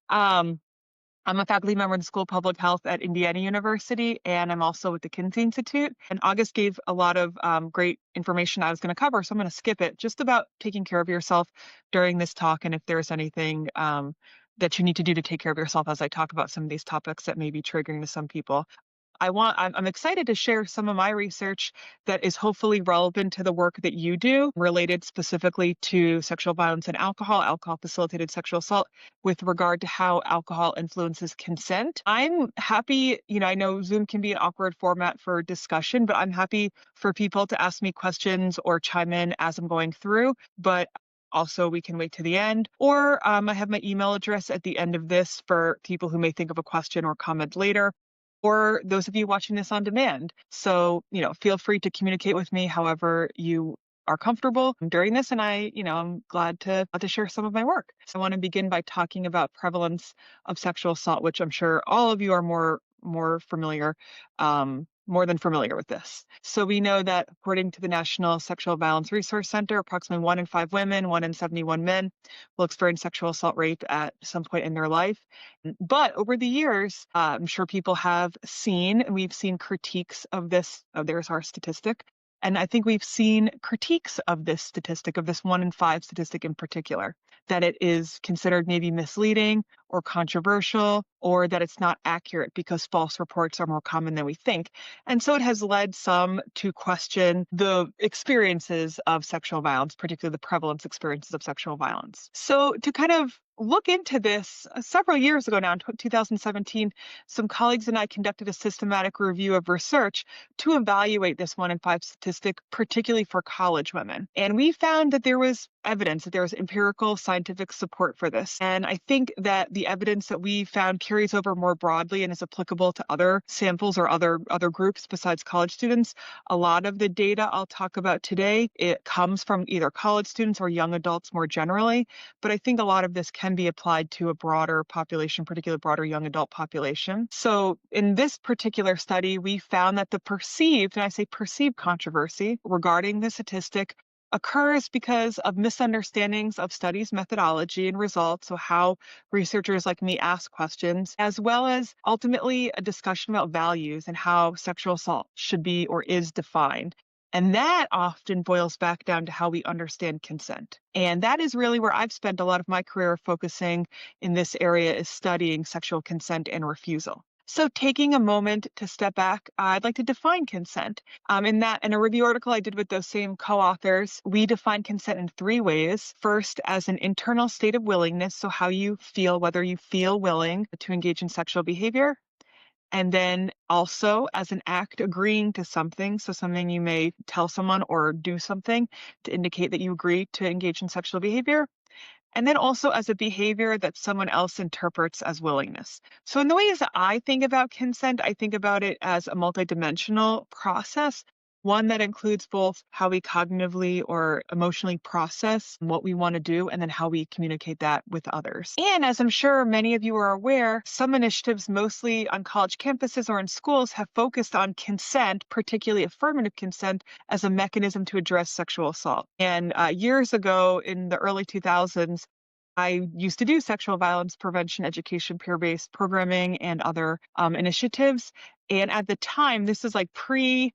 um, I'm a faculty member in the School of Public Health at Indiana University, and I'm also with the Kinsey Institute. And August gave a lot of great information I was going to cover, so I'm going to skip it, just about taking care of yourself during this talk, and if there's anything that you need to do to take care of yourself as I talk about some of these topics that may be triggering to some people. I'm excited to share some of my research that is hopefully relevant to the work that you do, related specifically to sexual violence and alcohol facilitated sexual assault, with regard to how alcohol influences consent. I'm happy, I know Zoom can be an awkward format for discussion, but I'm happy for people to ask me questions or chime in as I'm going through. But also, we can wait to the end, or I have my email address at the end of this for people who may think of a question or comment later, or those of you watching this on demand. So, feel free to communicate with me however you are comfortable during this. And I'm glad to share some of my work. So I want to begin by talking about prevalence of sexual assault, which I'm sure all of you are more familiar, more than familiar with this. So we know that according to the National Sexual Violence Resource Center, approximately 1 in 5 women, 1 in 71 men will experience sexual assault rape at some point in their life. But over the years, I'm sure people have seen, and we've seen critiques of this. Oh, there's our statistic. And I think we've seen critiques of this statistic, of this 1 in 5 statistic in particular, that it is considered maybe misleading or controversial, or that it's not accurate because false reports are more common than we think. And so it has led some to question the experiences of sexual violence, particularly the prevalence experiences of sexual violence. So to kind of look into this, several years ago now, in 2017, some colleagues and I conducted a systematic review of research to evaluate this 1 in 5 statistic, particularly for college women. And we found that there was evidence, that there was empirical scientific support for this. And I think that the evidence that we found carries over more broadly and is applicable to other samples or other groups besides college students. A lot of the data I'll talk about today, it comes from either college students or young adults more generally. But I think a lot of this can be applied to a broader population, particularly broader young adult population. So in this particular study, we found that the perceived, and I say perceived, controversy regarding the statistic occurs because of misunderstandings of studies methodology and results, so how researchers like me ask questions, as well as ultimately a discussion about values and how sexual assault should be or is defined. And that often boils back down to how we understand consent. And that is really where I've spent a lot of my career focusing in this area, is studying sexual consent and refusal. So taking a moment to step back, I'd like to define consent. In a review article I did with those same co-authors, we define consent in 3 ways. First, as an internal state of willingness, so how you feel, whether you feel willing to engage in sexual behavior. And then also as an act agreeing to something, so something you may tell someone or do something to indicate that you agree to engage in sexual behavior. And then also as a behavior that someone else interprets as willingness. So in the ways that I think about consent, I think about it as a multidimensional process, one that includes both how we cognitively or emotionally process what we want to do, and then how we communicate that with others. And as I'm sure many of you are aware, some initiatives, mostly on college campuses or in schools, have focused on consent, particularly affirmative consent, as a mechanism to address sexual assault. And years ago, in the early 2000s, I used to do sexual violence prevention education, peer-based programming, and other initiatives. And at the time, this is like pre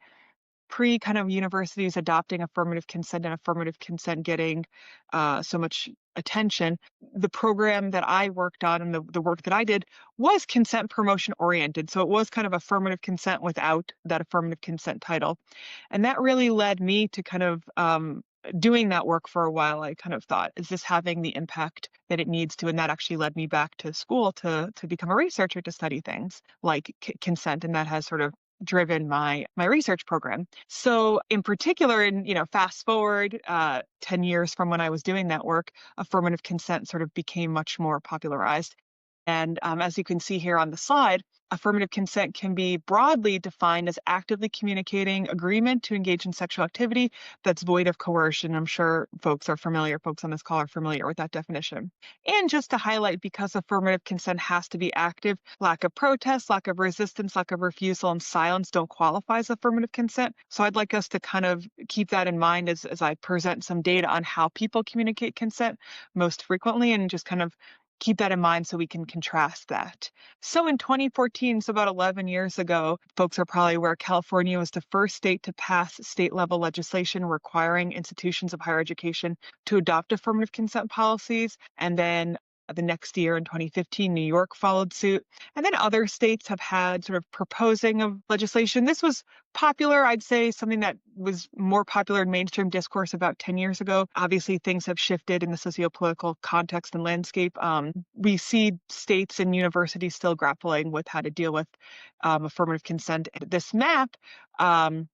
kind of universities adopting affirmative consent and affirmative consent getting so much attention. The program that I worked on and the work that I did was consent promotion oriented. So it was kind of affirmative consent without that affirmative consent title. And that really led me to kind of doing that work for a while. I kind of thought, is this having the impact that it needs to? And that actually led me back to school to become a researcher, to study things like consent. And that has sort of driven my research program. So in particular, fast forward 10 years from when I was doing that work, affirmative consent sort of became much more popularized. And as you can see here on the slide, affirmative consent can be broadly defined as actively communicating agreement to engage in sexual activity that's void of coercion. I'm sure folks on this call are familiar with that definition. And just to highlight, because affirmative consent has to be active, lack of protest, lack of resistance, lack of refusal, and silence don't qualify as affirmative consent. So I'd like us to kind of keep that in mind as I present some data on how people communicate consent most frequently, and just kind of keep that in mind so we can contrast that. So in 2014, so about 11 years ago, folks are probably aware California was the first state to pass state level legislation requiring institutions of higher education to adopt affirmative consent policies. And then the next year in 2015, New York followed suit. And then other states have had sort of proposing of legislation. This was popular, I'd say, something that was more popular in mainstream discourse about 10 years ago. Obviously, things have shifted in the sociopolitical context and landscape. We see states and universities still grappling with how to deal with affirmative consent. This map um,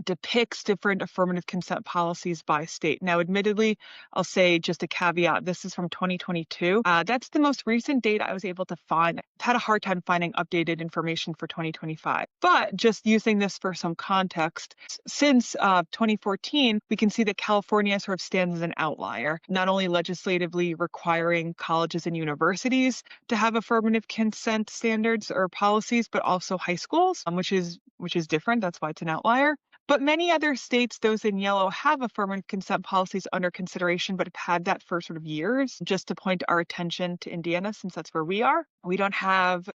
depicts different affirmative consent policies by state. Now, admittedly, I'll say just a caveat, this is from 2022. That's the most recent data I was able to find. I've had a hard time finding updated information for 2025. But just using this for some context, since 2014, we can see that California sort of stands as an outlier, not only legislatively requiring colleges and universities to have affirmative consent standards or policies, but also high schools, which is different. That's why it's an outlier. But many other states, those in yellow, have affirmative consent policies under consideration, but have had that for sort of years. Just to point our attention to Indiana, since that's where we are, we don't have.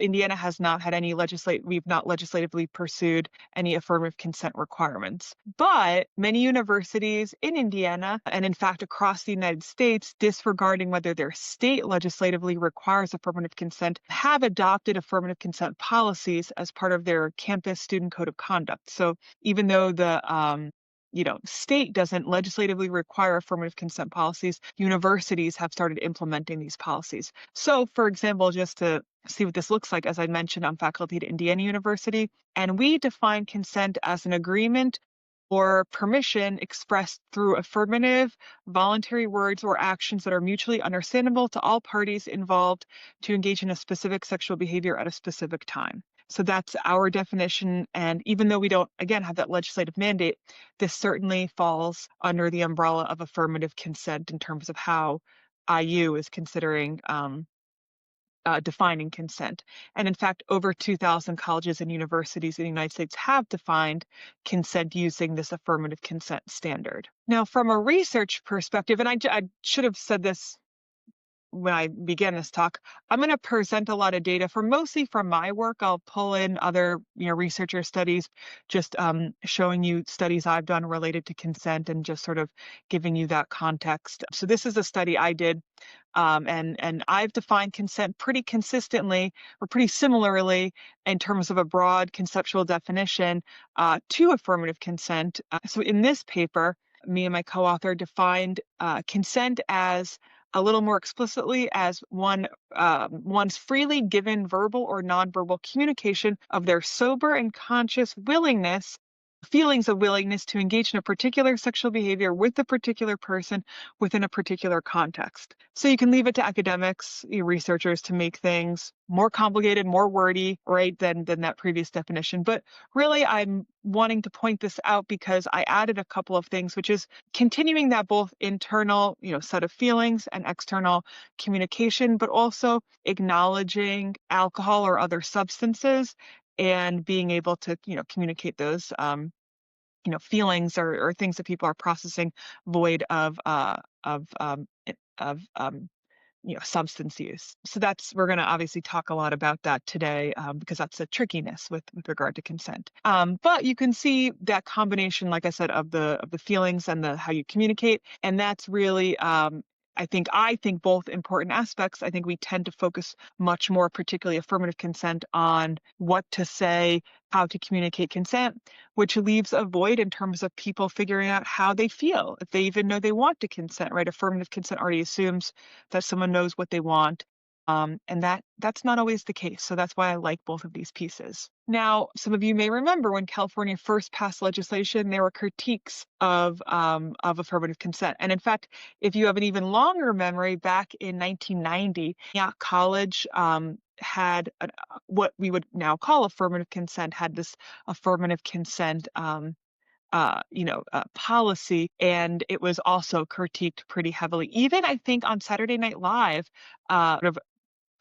Indiana has not had any we've not legislatively pursued any affirmative consent requirements. But many universities in Indiana, and in fact across the United States, disregarding whether their state legislatively requires affirmative consent, have adopted affirmative consent policies as part of their campus student code of conduct. So even though the state doesn't legislatively require affirmative consent policies, universities have started implementing these policies. So, for example, just to see what this looks like, as I mentioned, I'm faculty at Indiana University, and we define consent as an agreement or permission expressed through affirmative, voluntary words or actions that are mutually understandable to all parties involved to engage in a specific sexual behavior at a specific time. So that's our definition. And even though we don't, again, have that legislative mandate, this certainly falls under the umbrella of affirmative consent in terms of how IU is considering defining consent. And in fact, over 2,000 colleges and universities in the United States have defined consent using this affirmative consent standard. Now, from a research perspective, and I should have said this when I began this talk, I'm going to present a lot of data mostly from my work. I'll pull in other researcher studies, just showing you studies I've done related to consent and just sort of giving you that context. So this is a study I did, and I've defined consent pretty consistently or pretty similarly in terms of a broad conceptual definition to affirmative consent. So in this paper, me and my co-author defined consent as a little more explicitly as one's freely given verbal or nonverbal communication of their sober and conscious feelings of willingness to engage in a particular sexual behavior with a particular person within a particular context. So you can leave it to academics, researchers to make things more complicated, more wordy, right, than that previous definition. But really, I'm wanting to point this out because I added a couple of things, which is continuing that both internal, set of feelings and external communication, but also acknowledging alcohol or other substances and being able to, communicate those, feelings or things that people are processing void of substance use. So we're going to obviously talk a lot about that today because that's a trickiness with regard to consent. But you can see that combination, like I said, of the feelings and how you communicate, and that's really I think both important aspects. I think we tend to focus much more, particularly affirmative consent, on what to say, how to communicate consent, which leaves a void in terms of people figuring out how they feel, if they even know they want to consent, right? Affirmative consent already assumes that someone knows what they want. And that's not always the case. So that's why I like both of these pieces. Now, some of you may remember when California first passed legislation, there were critiques of affirmative consent. And in fact, if you have an even longer memory, back in 1990, college had what we would now call affirmative consent, had this affirmative consent policy, and it was also critiqued pretty heavily. Even I think on Saturday Night Live, sort of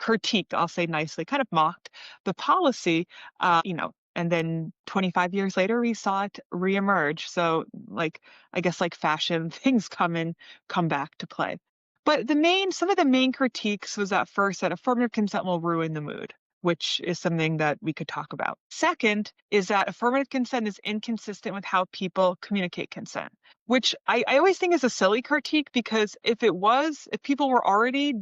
critiqued, I'll say nicely, kind of mocked the policy, and then 25 years later, we saw it reemerge. So I guess like fashion, things come back to play. But some of the main critiques was at first that affirmative consent will ruin the mood, which is something that we could talk about. Second is that affirmative consent is inconsistent with how people communicate consent, which I always think is a silly critique because if people were already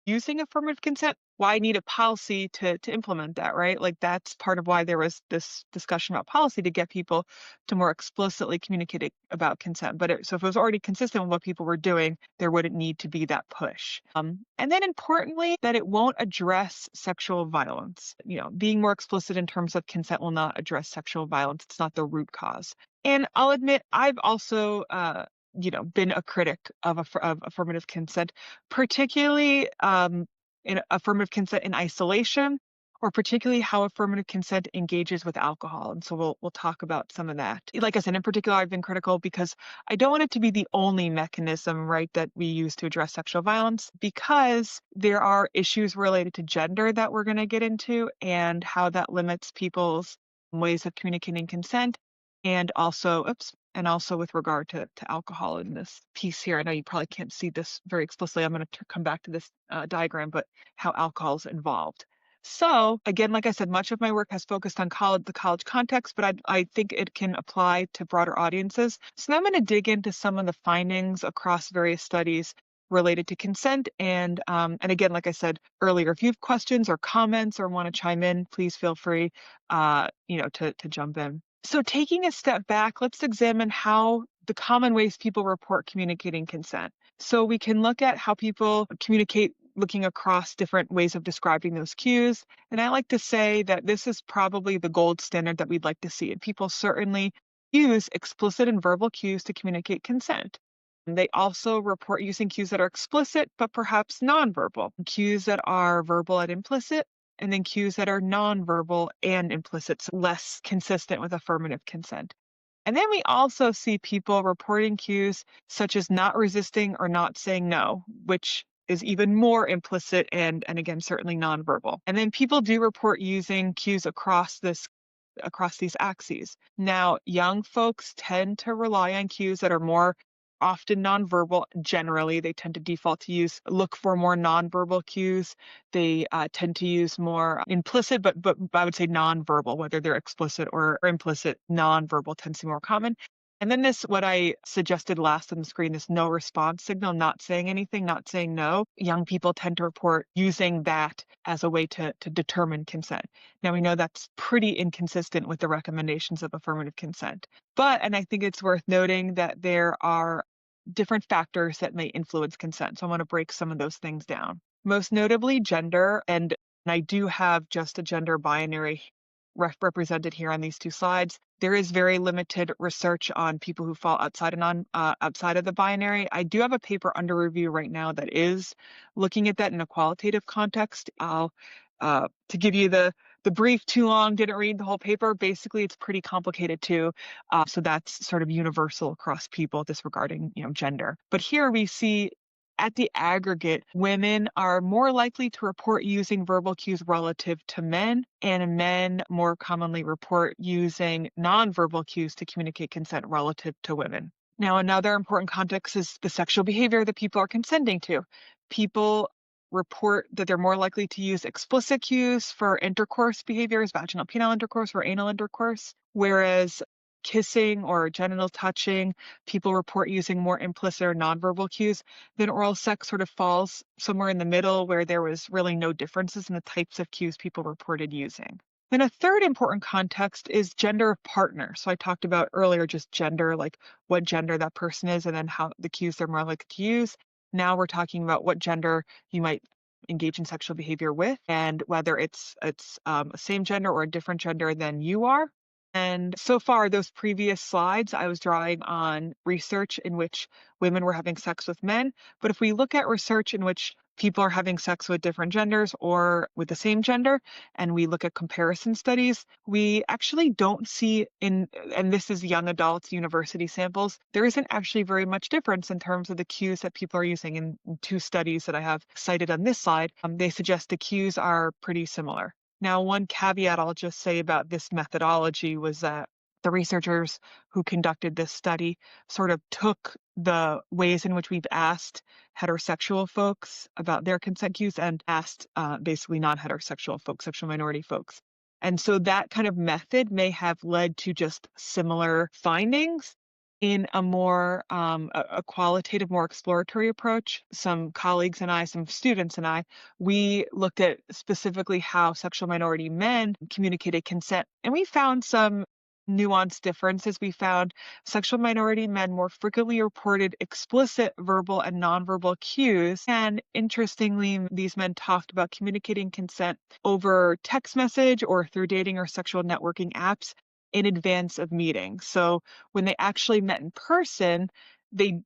using affirmative consent, why need a policy to implement that, right? Like that's part of why there was this discussion about policy to get people to more explicitly communicate about consent. So if it was already consistent with what people were doing, there wouldn't need to be that push. And then importantly, that it won't address sexual violence. Being more explicit in terms of consent will not address sexual violence. It's not the root cause. And I'll admit, I've also, been a critic of affirmative consent, particularly in affirmative consent in isolation, or particularly how affirmative consent engages with alcohol. And so we'll talk about some of that. Like I said, in particular, I've been critical because I don't want it to be the only mechanism, right, that we use to address sexual violence, because there are issues related to gender that we're going to get into and how that limits people's ways of communicating consent. And also with regard to alcohol in this piece here. I know you probably can't see this very explicitly. I'm going to come back to this diagram, but how alcohol is involved. So again, like I said, much of my work has focused on the college context, but I think it can apply to broader audiences. So now I'm going to dig into some of the findings across various studies related to consent. And again, like I said earlier, if you have questions or comments or want to chime in, please feel free, to jump in. So taking a step back, let's examine how the common ways people report communicating consent. So we can look at how people communicate looking across different ways of describing those cues. And I like to say that this is probably the gold standard that we'd like to see. And people certainly use explicit and verbal cues to communicate consent. And they also report using cues that are explicit, but perhaps nonverbal, cues that are verbal and implicit, and then cues that are nonverbal and implicit, so less consistent with affirmative consent. And then we also see people reporting cues such as not resisting or not saying no, which is even more implicit and again, certainly nonverbal. And then people do report using cues across these axes. Now, young folks tend to rely on cues that are more often nonverbal. Generally, they tend to default to look for more nonverbal cues. They tend to use more implicit, but I would say nonverbal, whether they're explicit or implicit. Nonverbal tends to be more common. And then what I suggested last on the screen, this no response signal, not saying anything, not saying no. Young people tend to report using that as a way to determine consent. Now, we know that's pretty inconsistent with the recommendations of affirmative consent. And I think it's worth noting that there are different factors that may influence consent. So I want to break some of those things down. Most notably, gender, and I do have just a gender binary represented here on these two slides. There is very limited research on people who fall outside of the binary. I do have a paper under review right now that is looking at that in a qualitative context. I'll to give you the brief, too long, didn't read the whole paper. Basically, it's pretty complicated too. So that's sort of universal across people disregarding, gender. But here we see at the aggregate, women are more likely to report using verbal cues relative to men, and men more commonly report using nonverbal cues to communicate consent relative to women. Now, another important context is the sexual behavior that people are consenting to. People report that they're more likely to use explicit cues for intercourse behaviors, vaginal penile intercourse or anal intercourse, whereas kissing or genital touching, people report using more implicit or nonverbal cues. Then oral sex sort of falls somewhere in the middle where there was really no differences in the types of cues people reported using. Then a third important context is gender of partner. So I talked about earlier just gender, like what gender that person is and then how the cues they're more likely to use. Now we're talking about what gender you might engage in sexual behavior with and whether it's a same gender or a different gender than you are. And so far, those previous slides, I was drawing on research in which women were having sex with men. But if we look at research in which people are having sex with different genders or with the same gender, and we look at comparison studies, we actually don't see and this is young adults, university samples, there isn't actually very much difference in terms of the cues that people are using. In two studies that I have cited on this slide, they suggest the cues are pretty similar. Now, one caveat I'll just say about this methodology was that The researchers who conducted this study sort of took the ways in which we've asked heterosexual folks about their consent cues and asked basically non-heterosexual folks, sexual minority folks. And so that kind of method may have led to just similar findings in a more a qualitative, more exploratory approach. Some colleagues and I, some students and I, we looked at specifically how sexual minority men communicated consent, and we found some nuanced differences. We found sexual minority men more frequently reported explicit verbal and nonverbal cues. And interestingly, these men talked about communicating consent over text message or through dating or sexual networking apps in advance of meetings. So when they actually met in person, they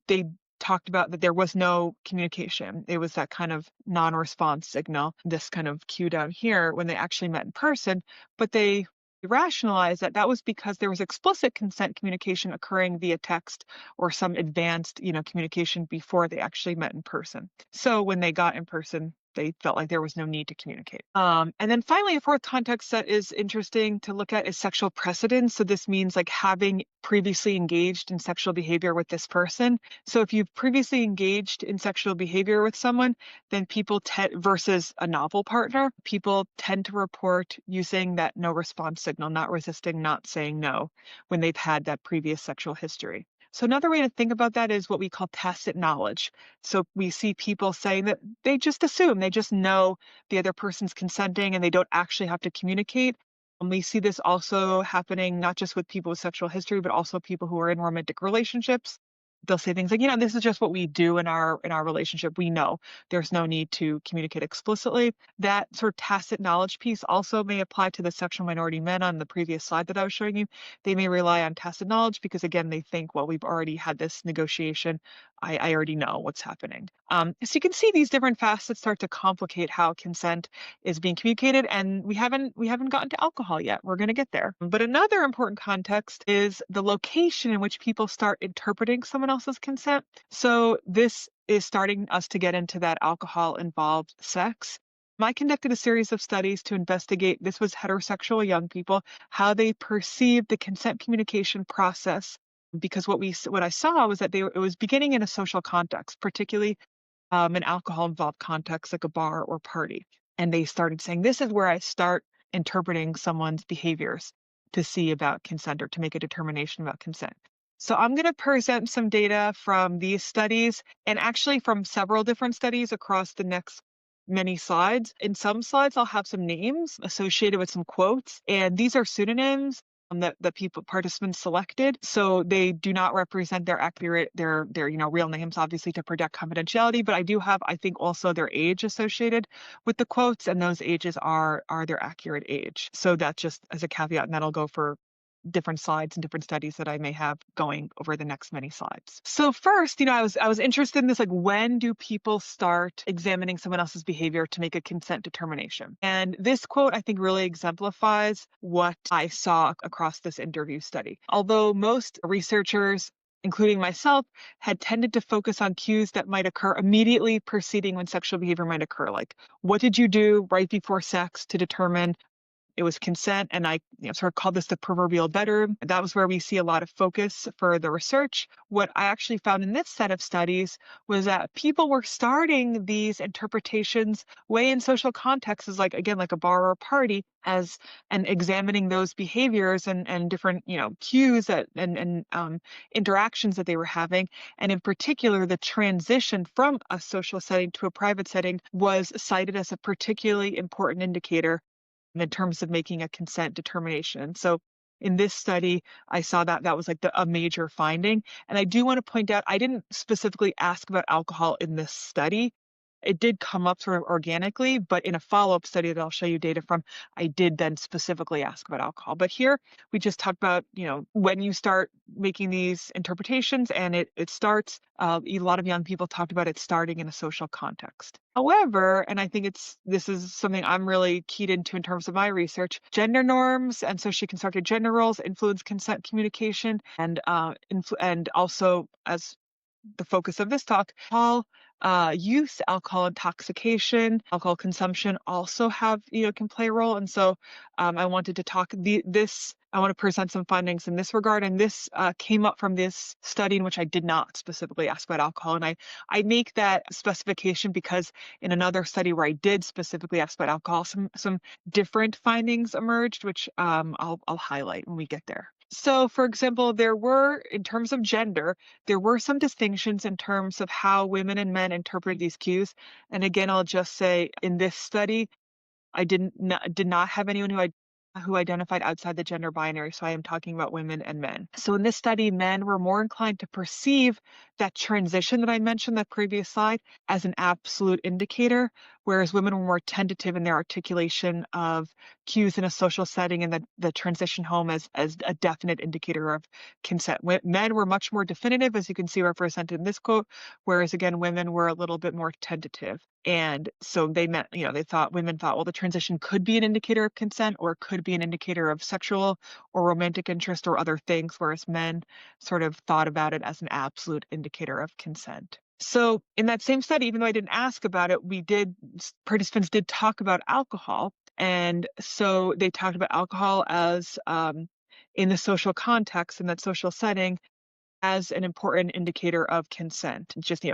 talked about that there was no communication. It was that kind of non-response signal, this kind of cue down here when they actually met in person, but they rationalized that that was because there was explicit consent communication occurring via text or some advanced, communication before they actually met in person. So when they got in person, they felt like there was no need to communicate. And then finally, a fourth context that is interesting to look at is sexual precedence. So this means like having previously engaged in sexual behavior with this person. So if you've previously engaged in sexual behavior with someone, then people versus a novel partner, people tend to report using that no response signal, not resisting, not saying no, when they've had that previous sexual history. So another way to think about that is what we call tacit knowledge. So we see people saying that they just assume, they just know the other person's consenting and they don't actually have to communicate. And we see this also happening not just with people with sexual history, but also people who are in romantic relationships. They'll say things like, this is just what we do in our relationship. We know there's no need to communicate explicitly. That sort of tacit knowledge piece also may apply to the sexual minority men on the previous slide that I was showing you. They may rely on tacit knowledge because, again, they think, well, we've already had this negotiation. I already know what's happening. So you can see these different facets start to complicate how consent is being communicated, and we haven't gotten to alcohol yet. We're going to get there. But another important context is the location in which people start interpreting someone else's consent. So this is starting us to get into that alcohol-involved sex. I conducted a series of studies to investigate, this was heterosexual young people, how they perceived the consent communication process, because what I saw was that it was beginning in a social context, particularly an alcohol-involved context like a bar or party. And they started saying, this is where I start interpreting someone's behaviors to see about consent or to make a determination about consent. So I'm going to present some data from these studies and actually from several different studies across the next many slides. In some slides, I'll have some names associated with some quotes, and these are pseudonyms that the participants selected. So they do not represent their real names, obviously, to protect confidentiality. But I do have, I think, also their age associated with the quotes, and those ages are their accurate age. So that's just as a caveat, and that'll go for different slides and different studies that I may have going over the next many slides. So first, I was interested in this, like, when do people start examining someone else's behavior to make a consent determination? And this quote, I think, really exemplifies what I saw across this interview study. Although most researchers, including myself, had tended to focus on cues that might occur immediately preceding when sexual behavior might occur, like what did you do right before sex to determine it was consent, and I sort of called this the proverbial bedroom. That was where we see a lot of focus for the research. What I actually found in this set of studies was that people were starting these interpretations way in social contexts, like a bar or a party, and examining those behaviors and different cues and interactions that they were having, and in particular the transition from a social setting to a private setting was cited as a particularly important indicator in terms of making a consent determination. So in this study, I saw that was like a major finding. And I do want to point out, I didn't specifically ask about alcohol in this study. It did come up sort of organically, but in a follow-up study that I'll show you data from, I did then specifically ask about alcohol. But here we just talked about, when you start making these interpretations, and it starts, a lot of young people talked about it starting in a social context. However, and I think this is something I'm really keyed into in terms of my research, gender norms and socially constructed gender roles influence consent communication, and also, as the focus of this talk, alcohol use, alcohol intoxication, alcohol consumption also can play a role. And so I wanted to talk this I want to present some findings in this regard. And this came up from this study in which I did not specifically ask about alcohol. And I make that specification because in another study where I did specifically ask about alcohol, some different findings emerged, which I'll highlight when we get there. So, for example, there were, in terms of gender, there were some distinctions in terms of how women and men interpret these cues. And again, I'll just say in this study, I did not have anyone who identified outside the gender binary, so I am talking about women and men. So in this study, men were more inclined to perceive that transition that I mentioned the previous slide as an absolute indicator, whereas women were more tentative in their articulation of cues in a social setting and the transition home as a definite indicator of consent. Men were much more definitive, as you can see represented in this quote, whereas again, women were a little bit more tentative. And so women thought, well, the transition could be an indicator of consent or could be an indicator of sexual or romantic interest or other things, whereas men sort of thought about it as an absolute indicator of consent. So in that same study, even though I didn't ask about it, participants did talk about alcohol. And so they talked about alcohol as in the social context, in that social setting, as an important indicator of consent. Just,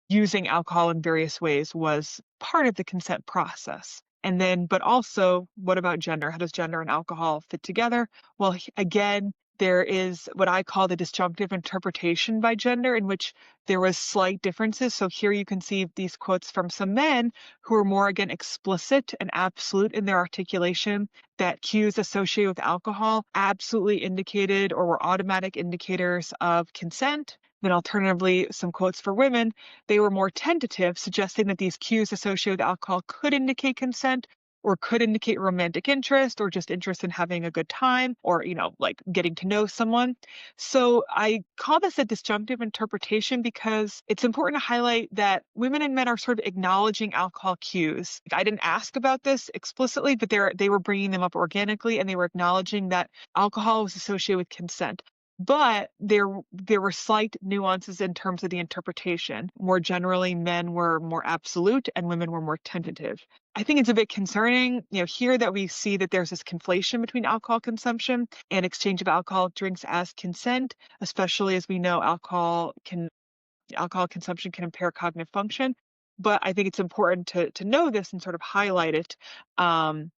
using alcohol in various ways was part of the consent process. And then, but also, what about gender? How does gender and alcohol fit together? Well, again, there is what I call the disjunctive interpretation by gender, in which there was slight differences. So here you can see these quotes from some men who are more, again, explicit and absolute in their articulation that cues associated with alcohol absolutely indicated or were automatic indicators of consent. Then alternatively, some quotes for women, they were more tentative, suggesting that these cues associated with alcohol could indicate consent or could indicate romantic interest or just interest in having a good time or, like getting to know someone. So I call this a disjunctive interpretation because it's important to highlight that women and men are sort of acknowledging alcohol cues. I didn't ask about this explicitly, but they were bringing them up organically and they were acknowledging that alcohol was associated with consent. But there were slight nuances in terms of the interpretation. More generally, men were more absolute and women were more tentative. I think it's a bit concerning, here that we see that there's this conflation between alcohol consumption and exchange of alcoholic drinks as consent, especially as we know alcohol consumption can impair cognitive function. But I think it's important to know this and sort of highlight it. And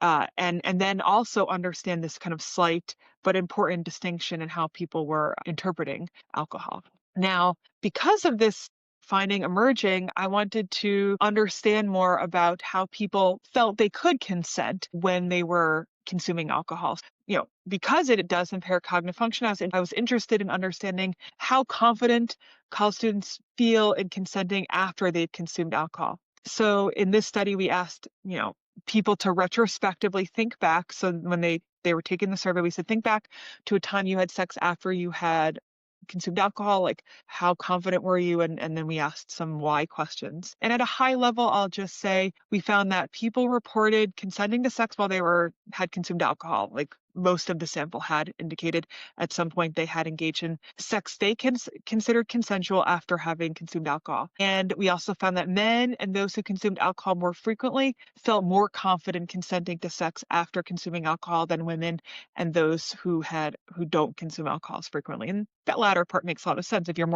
then also understand this kind of slight but important distinction in how people were interpreting alcohol. Now, because of this finding emerging, I wanted to understand more about how people felt they could consent when they were consuming alcohol. Because it does impair cognitive function, I was interested in understanding how confident college students feel in consenting after they've consumed alcohol. So in this study, we asked, people to retrospectively think back. So when they were taking the survey, we said, think back to a time you had sex after you had consumed alcohol, like how confident were you? And then we asked some why questions. And at a high level, I'll just say we found that people reported consenting to sex while they had consumed alcohol. Like most of the sample had indicated at some point they had engaged in sex they considered consensual after having consumed alcohol. And we also found that men and those who consumed alcohol more frequently felt more confident consenting to sex after consuming alcohol than women and those who don't consume alcohol as frequently. And that latter part makes a lot of sense. If you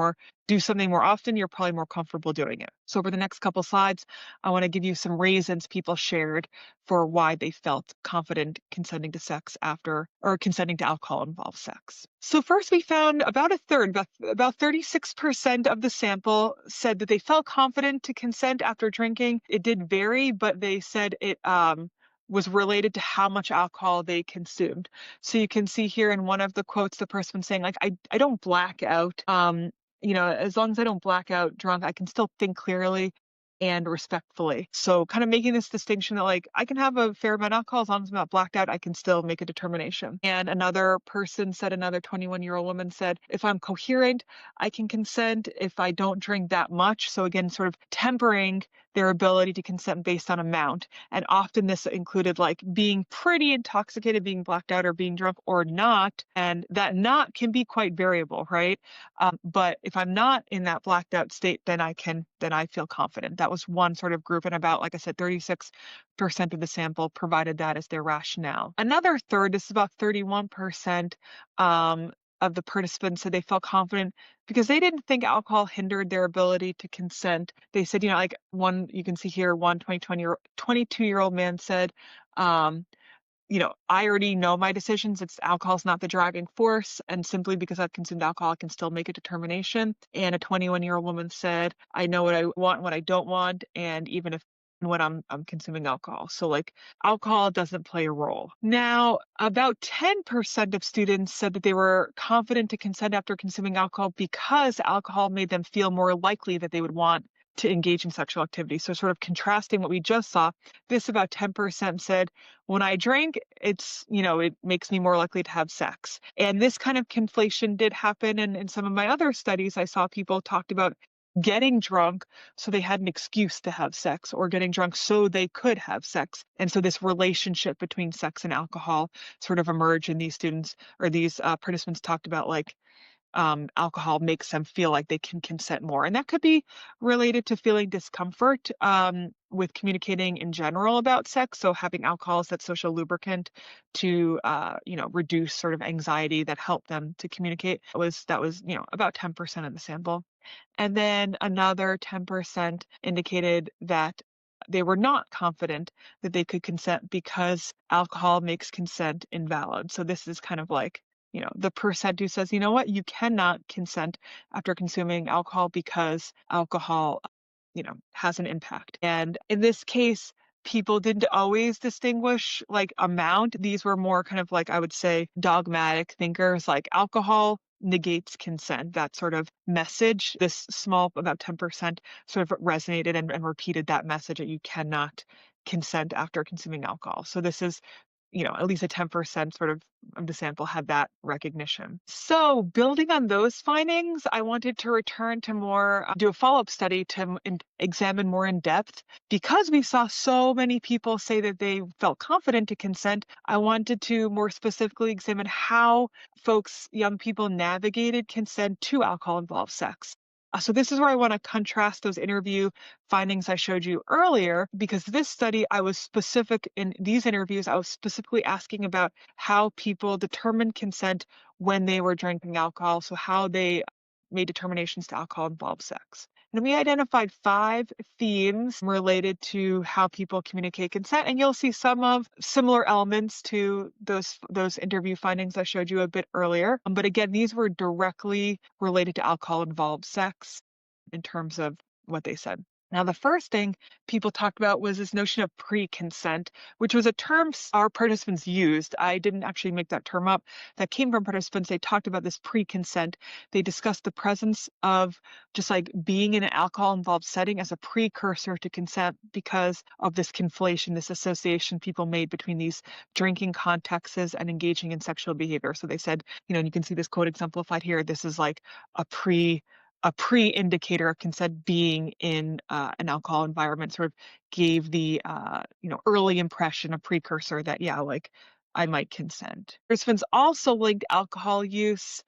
do something more often, you're probably more comfortable doing it. So over the next couple slides, I want to give you some reasons people shared for why they felt confident consenting to sex after or consenting to alcohol-involved sex. So first we found about a third, about 36% of the sample said that they felt confident to consent after drinking. It did vary, but they said it was related to how much alcohol they consumed. So you can see here in one of the quotes, the person saying, like, I don't black out. As long as I don't black out drunk, I can still think clearly and respectfully. So kind of making this distinction that like I can have a fair amount of alcohol as long as I'm not blacked out, I can still make a determination. And another 21-year-old woman said, if I'm coherent, I can consent if I don't drink that much. So again, sort of tempering their ability to consent based on amount. And often this included like being pretty intoxicated, being blacked out, or being drunk or not. And that not can be quite variable, right? But if I'm not in that blacked out state, then I feel confident. That was one sort of group. And about, like I said, 36% of the sample provided that as their rationale. Another third, this is about 31%, of the participants said they felt confident because they didn't think alcohol hindered their ability to consent. They said, like one, you can see here, one 22-year-old man said, um, I already know my decisions. Alcohol's not the driving force. And simply because I've consumed alcohol, I can still make a determination. And a 21-year-old woman said, I know what I want and what I don't want. And even if when I'm consuming alcohol. So like alcohol doesn't play a role. Now, about 10% of students said that they were confident to consent after consuming alcohol because alcohol made them feel more likely that they would want to engage in sexual activity. So sort of contrasting what we just saw, this about 10% said, when I drink, it makes me more likely to have sex. And this kind of conflation did happen. And in some of my other studies, I saw people talked about getting drunk so they had an excuse to have sex, or getting drunk so they could have sex. And so this relationship between sex and alcohol sort of emerged, and these students or these participants talked about like alcohol makes them feel like they can consent more. And that could be related to feeling discomfort with communicating in general about sex. So having alcohol as that social lubricant to, reduce sort of anxiety that helped them to communicate that was about 10% of the sample. And then another 10% indicated that they were not confident that they could consent because alcohol makes consent invalid. So this is kind of like, the percent who says, you know what, you cannot consent after consuming alcohol because alcohol, has an impact. And in this case, people didn't always distinguish like amount. These were more kind of like, I would say, dogmatic thinkers, like alcohol negates consent. That sort of message, this small, about 10%, sort of resonated and repeated that message that you cannot consent after consuming alcohol. So this is at least a 10% sort of the sample had that recognition. So building on those findings, I wanted to return to do a follow-up study to examine more in depth. Because we saw so many people say that they felt confident to consent, I wanted to more specifically examine how young people navigated consent to alcohol-involved sex. So this is where I want to contrast those interview findings I showed you earlier, because this study, in these interviews, I was specifically asking about how people determined consent when they were drinking alcohol, so how they made determinations to alcohol-involved sex. And we identified 5 themes related to how people communicate consent, and you'll see some of similar elements to those interview findings I showed you a bit earlier. But again, these were directly related to alcohol-involved sex in terms of what they said. Now, the first thing people talked about was this notion of pre-consent, which was a term our participants used. I didn't actually make that term up. That came from participants. They talked about this pre-consent. They discussed the presence of just like being in an alcohol-involved setting as a precursor to consent because of this conflation, this association people made between these drinking contexts and engaging in sexual behavior. So they said, and you can see this quote exemplified here. This is like a pre-indicator of consent. Being in an alcohol environment sort of gave the early impression, a precursor that like I might consent. Participants also linked alcohol use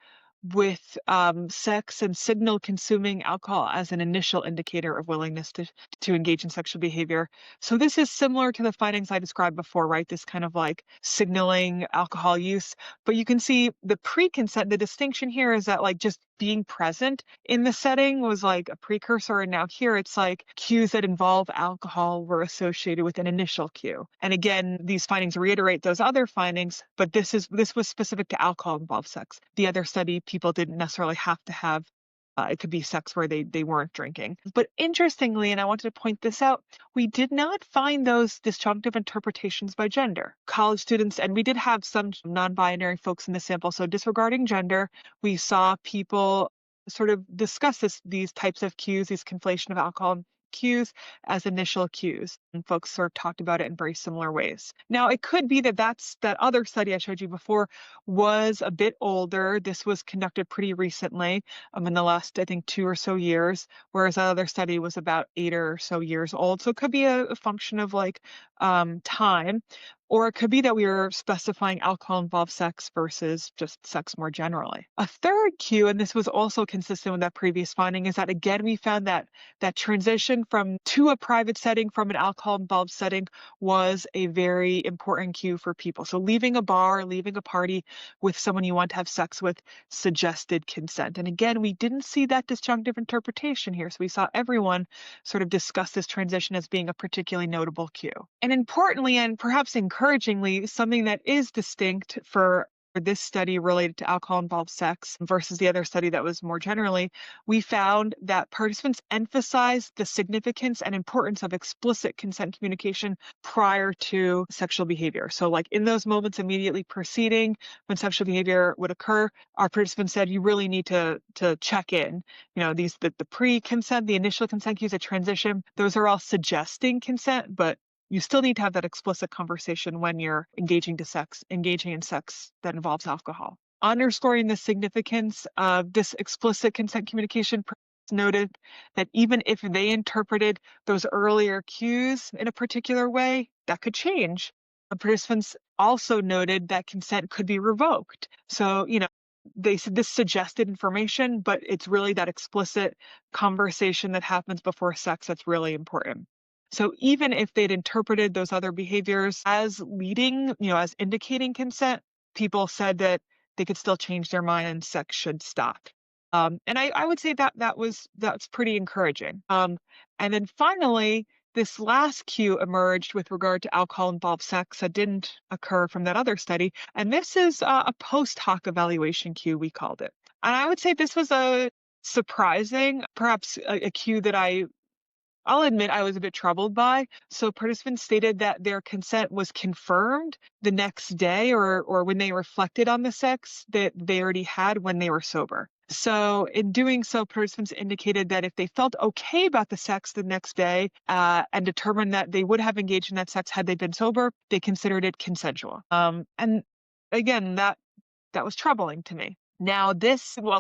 with sex and signal consuming alcohol as an initial indicator of willingness to engage in sexual behavior. So this is similar to the findings I described before, right? This kind of like signaling alcohol use. But you can see the pre-consent, the distinction here is that like just being present in the setting was like a precursor. And now here it's like cues that involve alcohol were associated with an initial cue. And again, these findings reiterate those other findings, but this was specific to alcohol involved sex. The other study, people didn't necessarily have to have it could be sex where they weren't drinking. But interestingly, and I wanted to point this out, we did not find those disjunctive interpretations by gender. College students, and we did have some non-binary folks in the sample, so disregarding gender, we saw people sort of discuss these types of cues, these conflation of alcohol cues as initial cues. And folks sort of talked about it in very similar ways. Now, it could be that that other study I showed you before was a bit older. This was conducted pretty recently, in the last, I think, 2 or so years, whereas that other study was about 8 or so years old. So it could be a function of like time. Or it could be that we are specifying alcohol-involved sex versus just sex more generally. A third cue, and this was also consistent with that previous finding, is that again, we found that transition to a private setting from an alcohol-involved setting was a very important cue for people. So leaving a bar, leaving a party with someone you want to have sex with suggested consent. And again, we didn't see that disjunctive interpretation here. So we saw everyone sort of discuss this transition as being a particularly notable cue. And importantly, and perhaps encouragingly, something that is distinct for this study related to alcohol-involved sex versus the other study that was more generally, we found that participants emphasized the significance and importance of explicit consent communication prior to sexual behavior. So like in those moments immediately preceding when sexual behavior would occur, our participants said, you really need to check in. You know, the pre-consent, the initial consent cues, the transition, those are all suggesting consent, but you still need to have that explicit conversation when you're engaging in sex that involves alcohol. Underscoring the significance of this explicit consent communication, noted that even if they interpreted those earlier cues in a particular way, that could change. The participants also noted that consent could be revoked. So, they said this suggested information, but it's really that explicit conversation that happens before sex that's really important. So even if they'd interpreted those other behaviors as leading, as indicating consent, people said that they could still change their mind and sex should stop. And I would say that's pretty encouraging. And then finally, this last cue emerged with regard to alcohol-involved sex that didn't occur from that other study. And this is a post hoc evaluation cue, we called it. And I would say this was a surprising, perhaps a cue that I'll admit I was a bit troubled by. So participants stated that their consent was confirmed the next day or when they reflected on the sex that they already had when they were sober. So in doing so, participants indicated that if they felt okay about the sex the next day and determined that they would have engaged in that sex had they been sober, they considered it consensual. And again, that was troubling to me. Now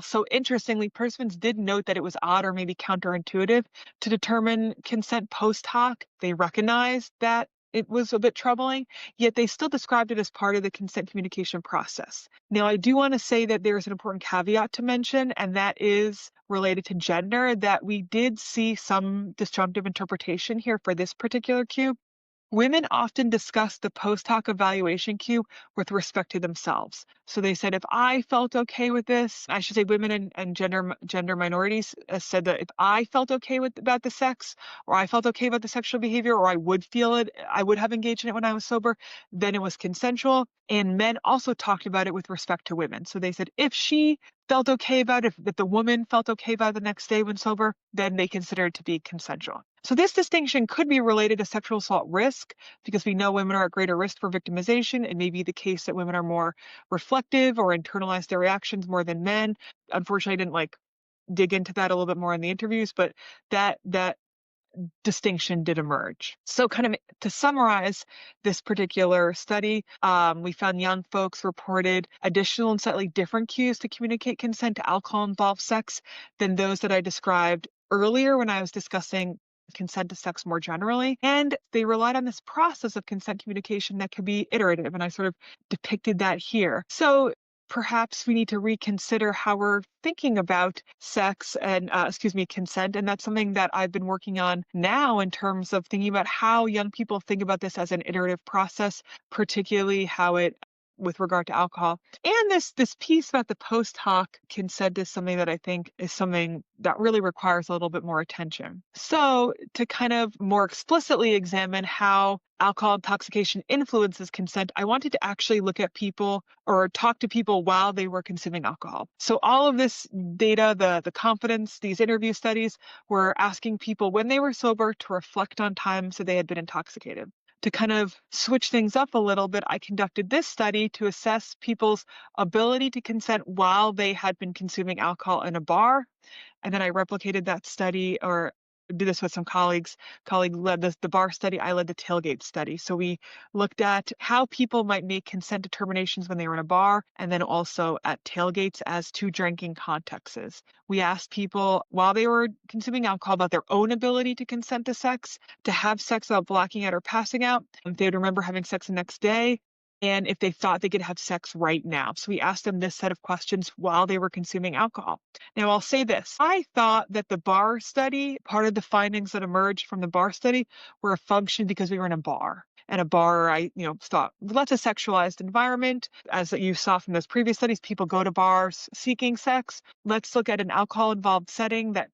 so interestingly, participants did note that it was odd or maybe counterintuitive to determine consent post hoc. They recognized that it was a bit troubling, yet they still described it as part of the consent communication process. Now, I do want to say that there's an important caveat to mention, and that is related to gender, that we did see some disjunctive interpretation here for this particular cue. Women often discuss the post hoc evaluation cue with respect to themselves. So they said, if I felt okay with this, I should say women and gender minorities said that if I felt okay about the sex, or I felt okay about the sexual behavior, or I would feel it, I would have engaged in it when I was sober, then it was consensual. And men also talked about it with respect to women. So they said, if she felt okay about it, if the woman felt okay about it the next day when sober, then they consider it to be consensual. So this distinction could be related to sexual assault risk because we know women are at greater risk for victimization. It may be the case that women are more reflective or internalize their reactions more than men. Unfortunately, I didn't dig into that a little bit more in the interviews, but that distinction did emerge. So kind of to summarize this particular study, we found young folks reported additional and slightly different cues to communicate consent to alcohol-involved sex than those that I described earlier when I was discussing consent to sex more generally. And they relied on this process of consent communication that could be iterative. And I sort of depicted that here. So perhaps we need to reconsider how we're thinking about sex and, consent. And that's something that I've been working on now in terms of thinking about how young people think about this as an iterative process, particularly how it with regard to alcohol. And this piece about the post hoc consent is something that I think is something that really requires a little bit more attention. So to kind of more explicitly examine how alcohol intoxication influences consent, I wanted to actually look at people or talk to people while they were consuming alcohol. So all of this data, the confidence, these interview studies were asking people when they were sober to reflect on times that they had been intoxicated. To kind of switch things up a little bit, I conducted this study to assess people's ability to consent while they had been consuming alcohol in a bar. And then I replicated that study or did this with some colleagues. Colleague led the bar study. I led the tailgate study. So we looked at how people might make consent determinations when they were in a bar, and then also at tailgates as two drinking contexts. We asked people while they were consuming alcohol about their own ability to consent to sex, to have sex without blacking out or passing out, if they would remember having sex the next day, and if they thought they could have sex right now. So we asked them this set of questions while they were consuming alcohol. Now, I'll say this. I thought that the bar study, part of the findings that emerged from the bar study were a function because we were in a bar. And a bar, thought lots of sexualized environment. As you saw from those previous studies, people go to bars seeking sex. Let's look at an alcohol-involved setting that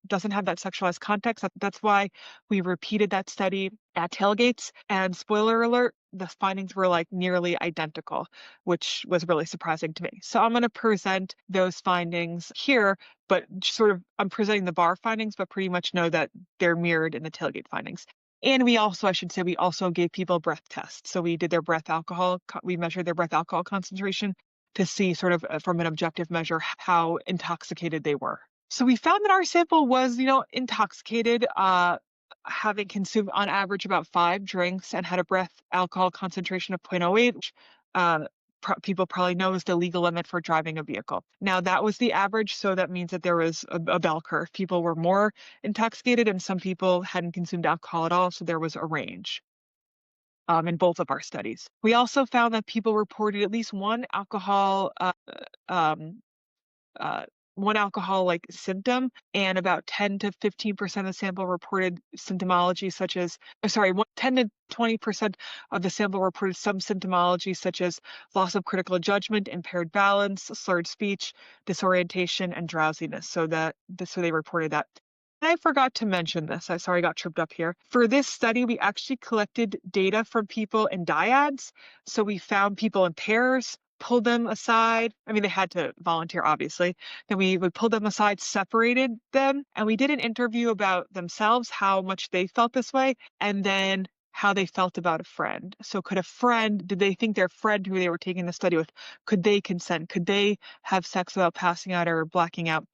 doesn't have that sexualized context. That's why we repeated that study at tailgates. And spoiler alert, the findings were like nearly identical, which was really surprising to me. So I'm going to present those findings here, but sort of I'm presenting the bar findings, but pretty much know that they're mirrored in the tailgate findings. And we also gave people breath tests. So we did their breath alcohol, we measured their breath alcohol concentration to see sort of from an objective measure how intoxicated they were. So we found that our sample was, intoxicated, having consumed on average about 5 drinks and had a breath alcohol concentration of 0.08, which people probably know is the legal limit for driving a vehicle. Now, that was the average, so that means that there was a bell curve. People were more intoxicated and some people hadn't consumed alcohol at all, so there was a range in both of our studies. We also found that people reported at least one alcohol um, one alcohol-like symptom, and about 10 to 15% of the sample reported symptomology such as, 10 to 20% of the sample reported some symptomology such as loss of critical judgment, impaired balance, slurred speech, disorientation, and drowsiness. So they reported that. And I forgot to mention this. I got tripped up here. For this study, we actually collected data from people in dyads. So we found people in pairs, pulled them aside. I mean, they had to volunteer, obviously. Then we would pull them aside, separated them, and we did an interview about themselves, how much they felt this way, and then how they felt about a friend. So did they think their friend who they were taking the study with, could they consent? Could they have sex without passing out or blacking out?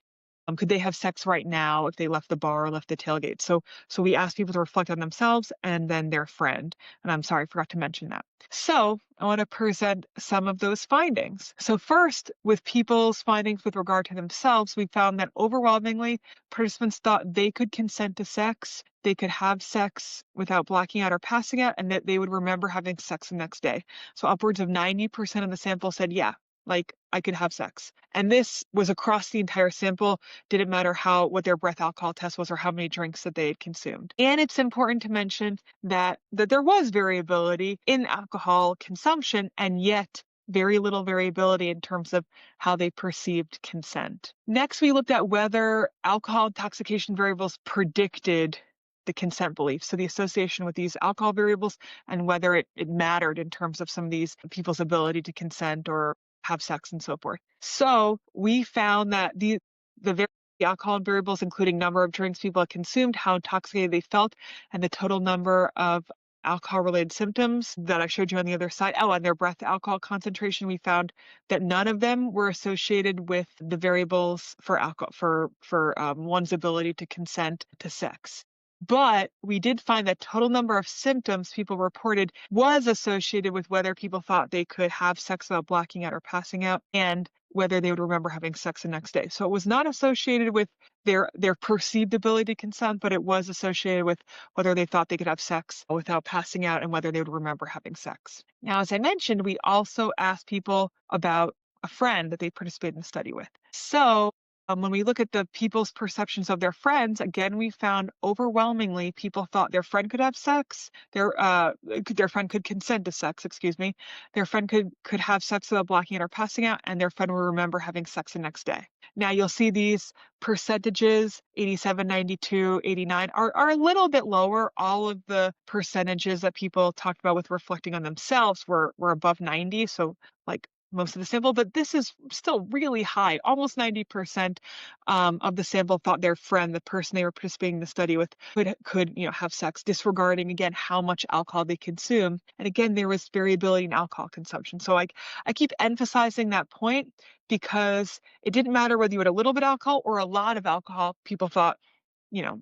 Could they have sex right now if they left the bar or left the tailgate? So we asked people to reflect on themselves and then their friend. And I'm sorry, I forgot to mention that. So I want to present some of those findings. So first, with people's findings with regard to themselves, we found that overwhelmingly participants thought they could consent to sex, they could have sex without blacking out or passing out, and that they would remember having sex the next day. So upwards of 90% of the sample said, yeah, like I could have sex. And this was across the entire sample. Didn't matter what their breath alcohol test was or how many drinks that they had consumed. And it's important to mention that there was variability in alcohol consumption, and yet very little variability in terms of how they perceived consent. Next, we looked at whether alcohol intoxication variables predicted the consent belief. So the association with these alcohol variables and whether it mattered in terms of some of these people's ability to consent or have sex and so forth. So we found that the alcohol variables, including number of drinks people had consumed, how intoxicated they felt, and the total number of alcohol-related symptoms that I showed you on the other side. Oh, and their breath alcohol concentration, we found that none of them were associated with the variables for alcohol for one's ability to consent to sex. But we did find that total number of symptoms people reported was associated with whether people thought they could have sex without blacking out or passing out, and whether they would remember having sex the next day. So it was not associated with their perceived ability to consent, but it was associated with whether they thought they could have sex without passing out and whether they would remember having sex. Now, as I mentioned, we also asked people about a friend that they participated in the study with. So when we look at the people's perceptions of their friends, again, we found overwhelmingly people thought their friend could have sex, their friend could consent to sex, their friend could have sex without blacking out or passing out, and their friend will remember having sex the next day. Now you'll see these percentages, 87, 92, 89, are a little bit lower. All of the percentages that people talked about with reflecting on themselves were above 90, so like most of the sample, but this is still really high. Almost 90% of the sample thought their friend, the person they were participating in the study with, could have sex, disregarding again how much alcohol they consume. And again, there was variability in alcohol consumption. So I keep emphasizing that point because it didn't matter whether you had a little bit of alcohol or a lot of alcohol. People thought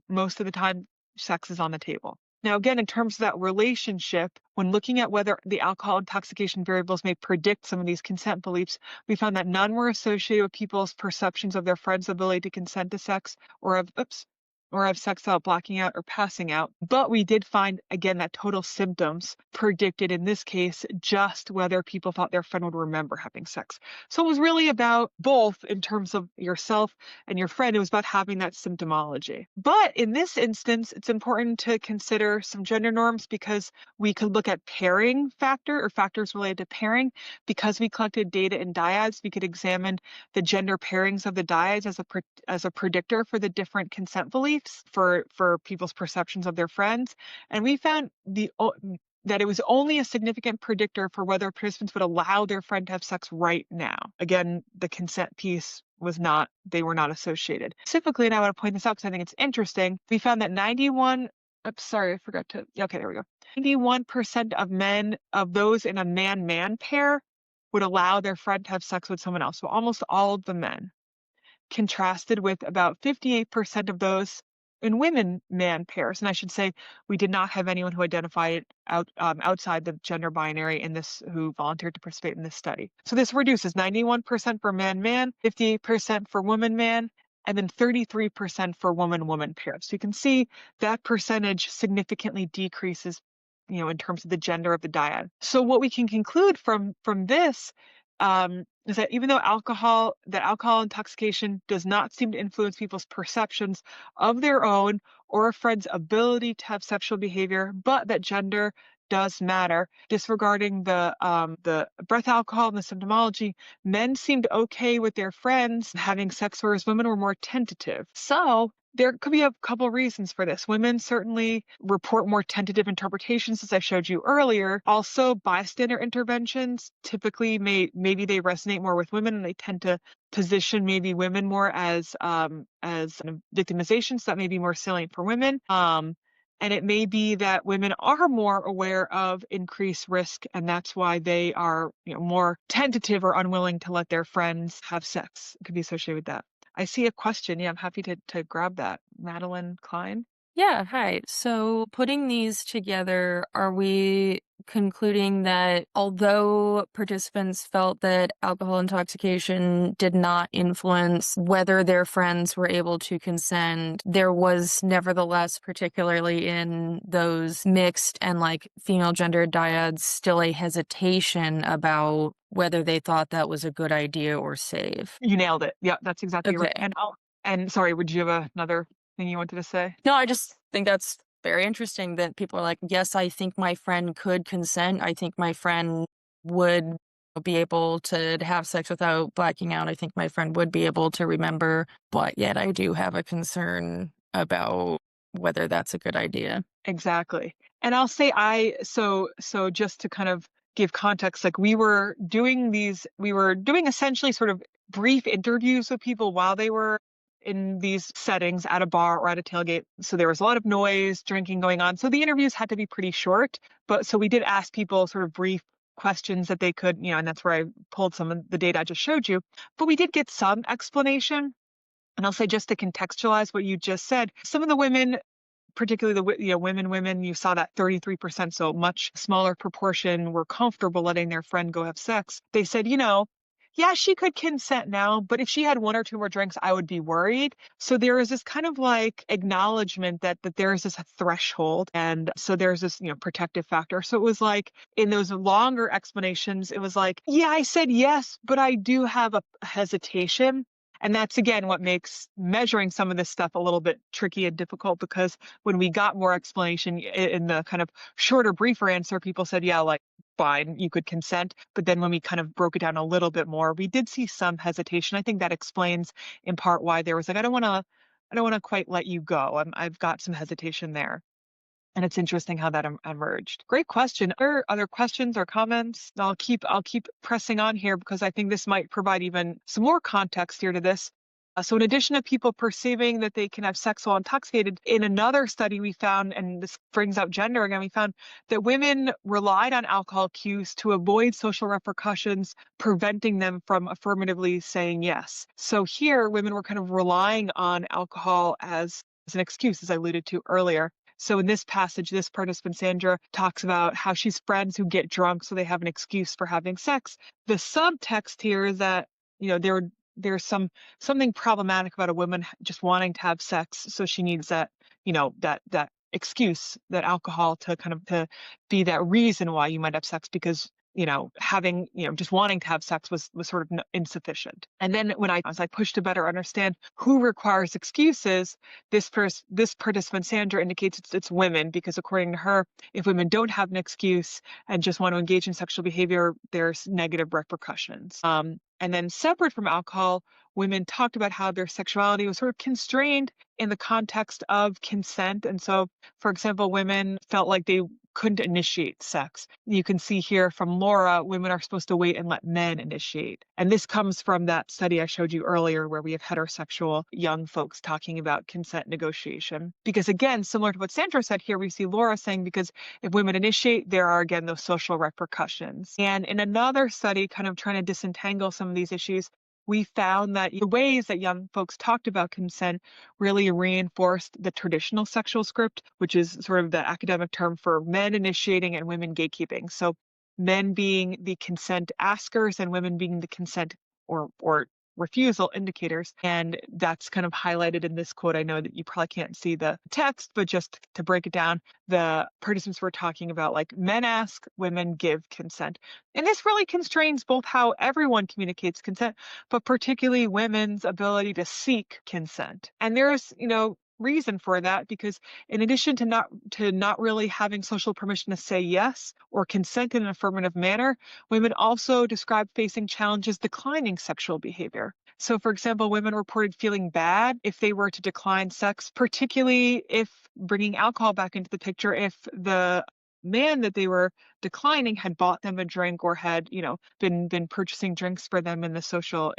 most of the time sex is on the table. Now, again, in terms of that relationship, when looking at whether the alcohol intoxication variables may predict some of these consent beliefs, we found that none were associated with people's perceptions of their friends' ability to consent to sex or have sex without blacking out or passing out. But we did find, again, that total symptoms predicted in this case just whether people thought their friend would remember having sex. So it was really about both in terms of yourself and your friend. It was about having that symptomology. But in this instance, it's important to consider some gender norms because we could look at pairing factor or factors related to pairing. Because we collected data in dyads, we could examine the gender pairings of the dyads as a predictor for the different consent beliefs for people's perceptions of their friends. And we found that it was only a significant predictor for whether participants would allow their friend to have sex right now. Again, the consent piece they were not associated. Specifically, and I want to point this out because I think it's interesting, we found that 91, oops, sorry, I forgot to, okay, there we go. 91% of those in a man-man pair would allow their friend to have sex with someone else. So almost all of the men, contrasted with about 58% of those in women-man pairs. And I should say we did not have anyone who identified outside the gender binary who volunteered to participate in this study. So this reduces 91% for man-man, 58% for woman-man, and then 33% for woman-woman pairs. So you can see that percentage significantly decreases, in terms of the gender of the dyad. So what we can conclude from this is that even though alcohol intoxication does not seem to influence people's perceptions of their own or a friend's ability to have sexual behavior, but that gender does matter. Disregarding the breath alcohol and the symptomology, men seemed okay with their friends having sex, whereas women were more tentative. So there could be a couple reasons for this. Women certainly report more tentative interpretations, as I showed you earlier. Also, bystander interventions typically maybe they resonate more with women, and they tend to position maybe women more as victimization, so that may be more salient for women. And it may be that women are more aware of increased risk, and that's why they are more tentative or unwilling to let their friends have sex. It could be associated with that. I see a question. Yeah, I'm happy to grab that. Madeline Klein. Yeah, hi. So putting these together, are we concluding that although participants felt that alcohol intoxication did not influence whether their friends were able to consent, there was nevertheless, particularly in those mixed and female gendered dyads, still a hesitation about whether they thought that was a good idea or safe? You nailed it. Yeah, that's exactly right. Okay. And sorry, would you have another thing you wanted to say? No, I just think that's very interesting that people are like, yes, I think my friend could consent. I think my friend would be able to have sex without blacking out. I think my friend would be able to remember, but yet I do have a concern about whether that's a good idea. Exactly. And I'll say so just to kind of give context, we were doing essentially sort of brief interviews with people while they were in these settings at a bar or at a tailgate. So there was a lot of noise, drinking going on. So the interviews had to be pretty short. But so we did ask people sort of brief questions that they could, and that's where I pulled some of the data I just showed you. But we did get some explanation. And I'll say, just to contextualize what you just said, some of the women, particularly the women, you saw that 33%, so much smaller proportion, were comfortable letting their friend go have sex. They said, yeah, she could consent now, but if she had one or two more drinks, I would be worried. So there is this kind of acknowledgement that there is this threshold. And so there's this, protective factor. So it was in those longer explanations, it was yeah, I said yes, but I do have a hesitation. And that's, again, what makes measuring some of this stuff a little bit tricky and difficult, because when we got more explanation in the kind of shorter, briefer answer, people said, yeah, fine, you could consent. But then when we kind of broke it down a little bit more, we did see some hesitation. I think that explains in part why there was I don't want to quite let you go. I've got some hesitation there. And it's interesting how that emerged. Great question. Other questions or comments? I'll keep pressing on here because I think this might provide even some more context here to this. So in addition to people perceiving that they can have sex while intoxicated, in another study we found, and this brings out gender again, we found that women relied on alcohol cues to avoid social repercussions, preventing them from affirmatively saying yes. So here, women were kind of relying on alcohol as as an excuse, as I alluded to earlier. So in this passage, this participant, Sandra, talks about how she's friends who get drunk so they have an excuse for having sex. The subtext here is that, there's something problematic about a woman just wanting to have sex, so she needs that excuse, that alcohol, to kind of to be that reason why you might have sex, because having, just wanting to have sex was sort of insufficient. And then as I push to better understand who requires excuses, this participant, Sandra, indicates it's women, because according to her, if women don't have an excuse and just want to engage in sexual behavior, there's negative repercussions. And then separate from alcohol, women talked about how their sexuality was sort of constrained in the context of consent. And so, for example, women felt like they couldn't initiate sex. You can see here from Laura, women are supposed to wait and let men initiate. And this comes from that study I showed you earlier, where we have heterosexual young folks talking about consent negotiation. Because again, similar to what Sandra said here, we see Laura saying, because if women initiate, there are again those social repercussions. And in another study, kind of trying to disentangle some of these issues, we found that the ways that young folks talked about consent really reinforced the traditional sexual script, which is sort of the academic term for men initiating and women gatekeeping. So men being the consent askers and women being the consent or refusal indicators. And that's kind of highlighted in this quote. I know that you probably can't see the text, but just to break it down, the participants were talking about like men ask, women give consent. And this really constrains both how everyone communicates consent, but particularly women's ability to seek consent. And there's, reason for that, because in addition to not really having social permission to say yes or consent in an affirmative manner, women also describe facing challenges declining sexual behavior. So, for example, women reported feeling bad if they were to decline sex, particularly if, bringing alcohol back into the picture, if the man that they were declining had bought them a drink or had, been purchasing drinks for them in the social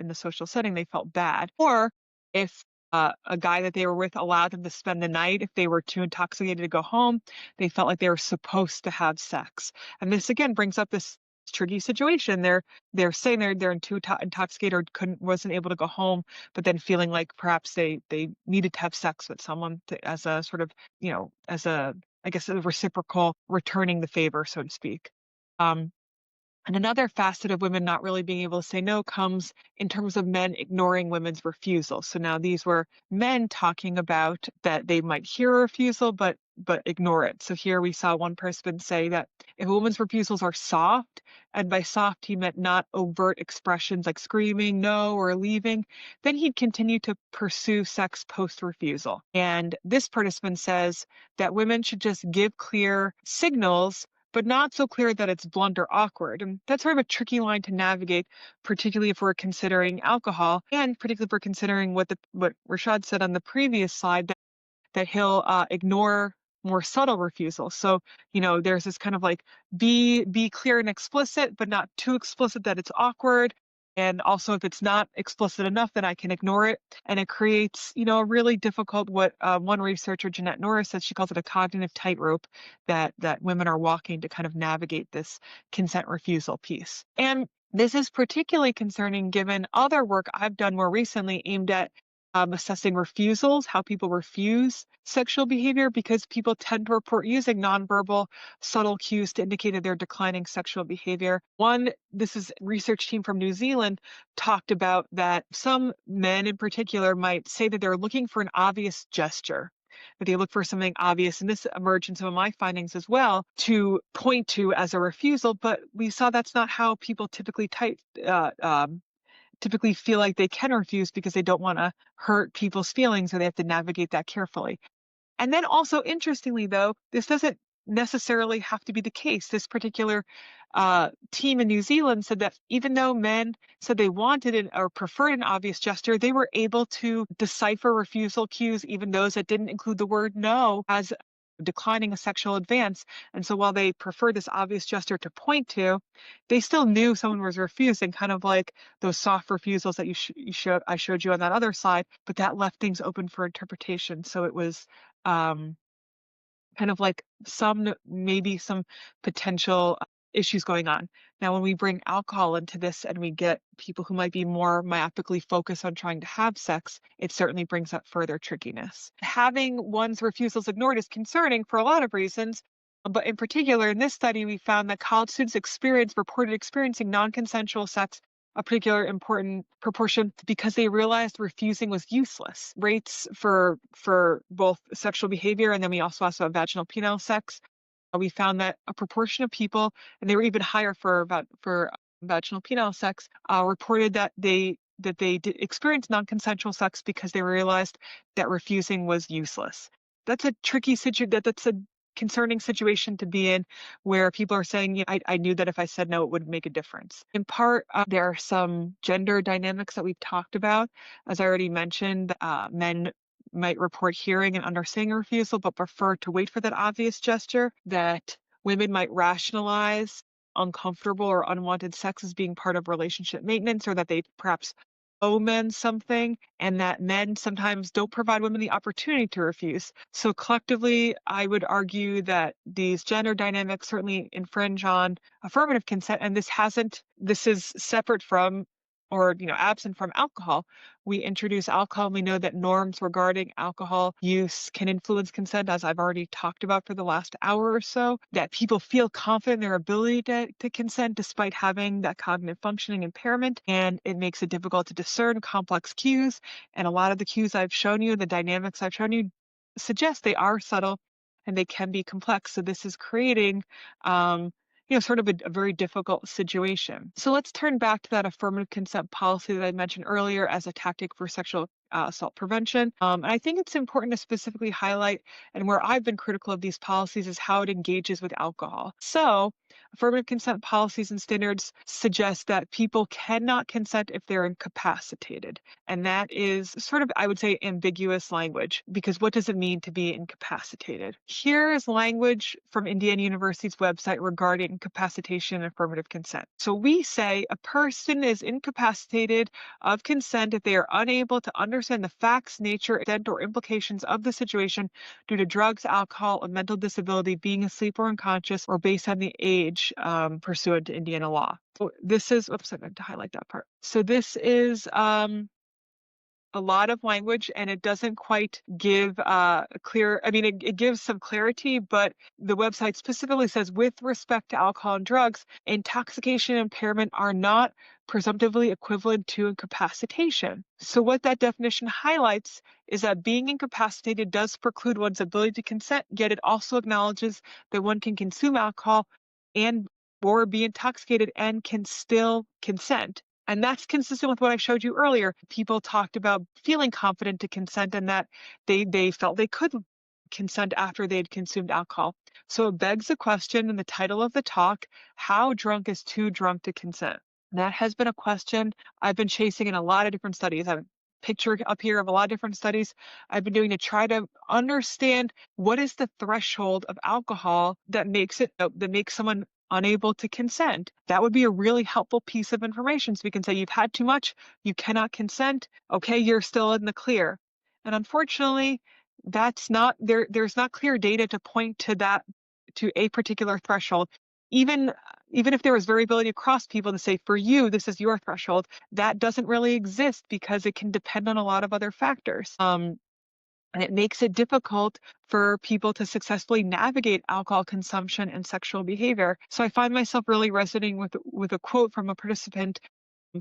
setting, they felt bad. Or if a guy that they were with allowed them to spend the night, if they were too intoxicated to go home, they felt like they were supposed to have sex. And this again brings up this tricky situation. They're saying they're too intoxicated or wasn't able to go home, but then feeling like perhaps they needed to have sex with someone as a sort of, as a, I guess, a reciprocal returning the favor, so to speak. And another facet of women not really being able to say no comes in terms of men ignoring women's refusal. So now these were men talking about that they might hear a refusal, but ignore it. So here we saw one participant say that if a woman's refusals are soft, and by soft he meant not overt expressions like screaming no or leaving, then he'd continue to pursue sex post-refusal. And this participant says that women should just give clear signals, but not so clear that it's blunt or awkward. And that's sort of a tricky line to navigate, particularly if we're considering alcohol, and particularly if we're considering what Rashad said on the previous slide, that he'll ignore more subtle refusals. So, there's this kind of like be clear and explicit, but not too explicit that it's awkward. And also, if it's not explicit enough, then I can ignore it. And it creates, a really difficult, what one researcher, Jeanette Norris, says, she calls it a cognitive tightrope that women are walking to kind of navigate this consent refusal piece. And this is particularly concerning given other work I've done more recently aimed at assessing refusals, how people refuse sexual behavior, because people tend to report using nonverbal subtle cues to indicate that they're declining sexual behavior. This is a research team from New Zealand talked about that some men in particular might say that they're looking for an obvious gesture, that they look for something obvious. And this emerged in some of my findings as well, to point to as a refusal. But we saw that's not how people typically feel like they can refuse, because they don't want to hurt people's feelings, or they have to navigate that carefully. And then also, interestingly, though, this doesn't necessarily have to be the case. This particular team in New Zealand said that even though men said they wanted or preferred an obvious gesture, they were able to decipher refusal cues, even those that didn't include the word no, as declining a sexual advance. And so while they preferred this obvious gesture to point to, they still knew someone was refusing, kind of like those soft refusals that I showed you on that other slide, but that left things open for interpretation. So it was kind of like maybe some potential issues going on. Now, when we bring alcohol into this and we get people who might be more myopically focused on trying to have sex, it certainly brings up further trickiness. Having one's refusals ignored is concerning for a lot of reasons. But in particular, in this study, we found that college students reported experiencing non-consensual sex a particular important proportion because they realized refusing was useless. Rates for both sexual behavior, and then we also asked about vaginal penile sex. We found that a proportion of people, and they were even higher for vaginal penile sex, reported that they did experience non-consensual sex because they realized that refusing was useless. That's a tricky situation. That's a concerning situation to be in, where people are saying, I knew that if I said no, it would make a difference. In part, there are some gender dynamics that we've talked about. As I already mentioned, men might report hearing and understanding a refusal, but prefer to wait for that obvious gesture, that women might rationalize uncomfortable or unwanted sex as being part of relationship maintenance, or that they perhaps owe men something, and that men sometimes don't provide women the opportunity to refuse. So collectively, I would argue that these gender dynamics certainly infringe on affirmative consent, and this is separate from, or absent from, alcohol. We introduce alcohol, and we know that norms regarding alcohol use can influence consent, as I've already talked about for the last hour or so, that people feel confident in their ability to consent despite having that cognitive functioning impairment, and it makes it difficult to discern complex cues. And a lot of the cues I've shown you, the dynamics I've shown you, suggest they are subtle and they can be complex. So this is creating sort of a very difficult situation. So let's turn back to that affirmative consent policy that I mentioned earlier as a tactic for sexual assault prevention. And I think it's important to specifically highlight, and where I've been critical of these policies, is how it engages with alcohol. So affirmative consent policies and standards suggest that people cannot consent if they're incapacitated. And that is sort of, I would say, ambiguous language, because what does it mean to be incapacitated? Here is language from Indiana University's website regarding incapacitation and affirmative consent. So we say a person is incapacitated of consent if they are unable to understand the facts, nature, extent, or implications of the situation due to drugs, alcohol, a mental disability, being asleep or unconscious, or based on the age pursuant to Indiana law. So this is, oops, I meant to highlight that part. So this is a lot of language, and it doesn't quite give a clear, it gives some clarity, but the website specifically says, with respect to alcohol and drugs, intoxication and impairment are not presumptively equivalent to incapacitation. So what that definition highlights is that being incapacitated does preclude one's ability to consent, yet it also acknowledges that one can consume alcohol and or be intoxicated and can still consent. And that's consistent with what I showed you earlier. People talked about feeling confident to consent, and that they felt they could consent after they'd consumed alcohol. So it begs the question in the title of the talk, how drunk is too drunk to consent? That has been a question I've been chasing in a lot of different studies. I have a picture up here of a lot of different studies I've been doing to try to understand what is the threshold of alcohol that makes someone unable to consent. That would be a really helpful piece of information. So we can say, you've had too much, you cannot consent. Okay, you're still in the clear. And unfortunately, that's not there. There's not clear data to point to that, to a particular threshold. Even if there was variability across people to say, for you, this is your threshold, that doesn't really exist because it can depend on a lot of other factors. And it makes it difficult for people to successfully navigate alcohol consumption and sexual behavior. So I find myself really resonating with a quote from a participant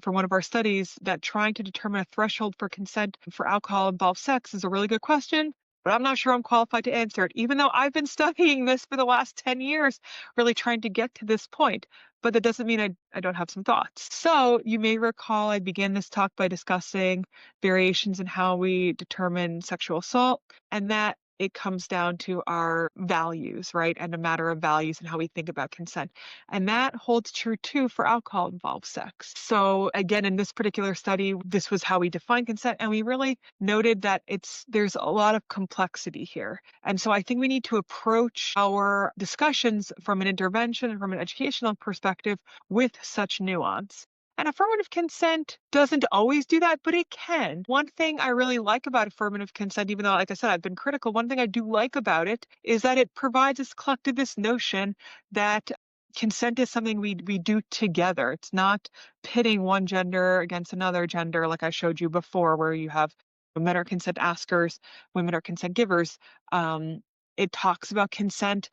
from one of our studies, that trying to determine a threshold for consent for alcohol-involved sex is a really good question, but I'm not sure I'm qualified to answer it, even though I've been studying this for the last 10 years, really trying to get to this point. But that doesn't mean I don't have some thoughts. So you may recall I began this talk by discussing variations in how we determine sexual assault, and that it comes down to our values, right? And a matter of values and how we think about consent. And that holds true too for alcohol-involved sex. So again, in this particular study, this was how we define consent. And we really noted that there's a lot of complexity here. And so I think we need to approach our discussions from an intervention and from an educational perspective with such nuance. And affirmative consent doesn't always do that, but it can. One thing I really like about affirmative consent, even though, like I said, I've been critical, one thing I do like about it is that it provides us collectivist notion that consent is something we do together. It's not pitting one gender against another gender, like I showed you before, where you have men are consent askers, women are consent givers. Um, it talks about consent.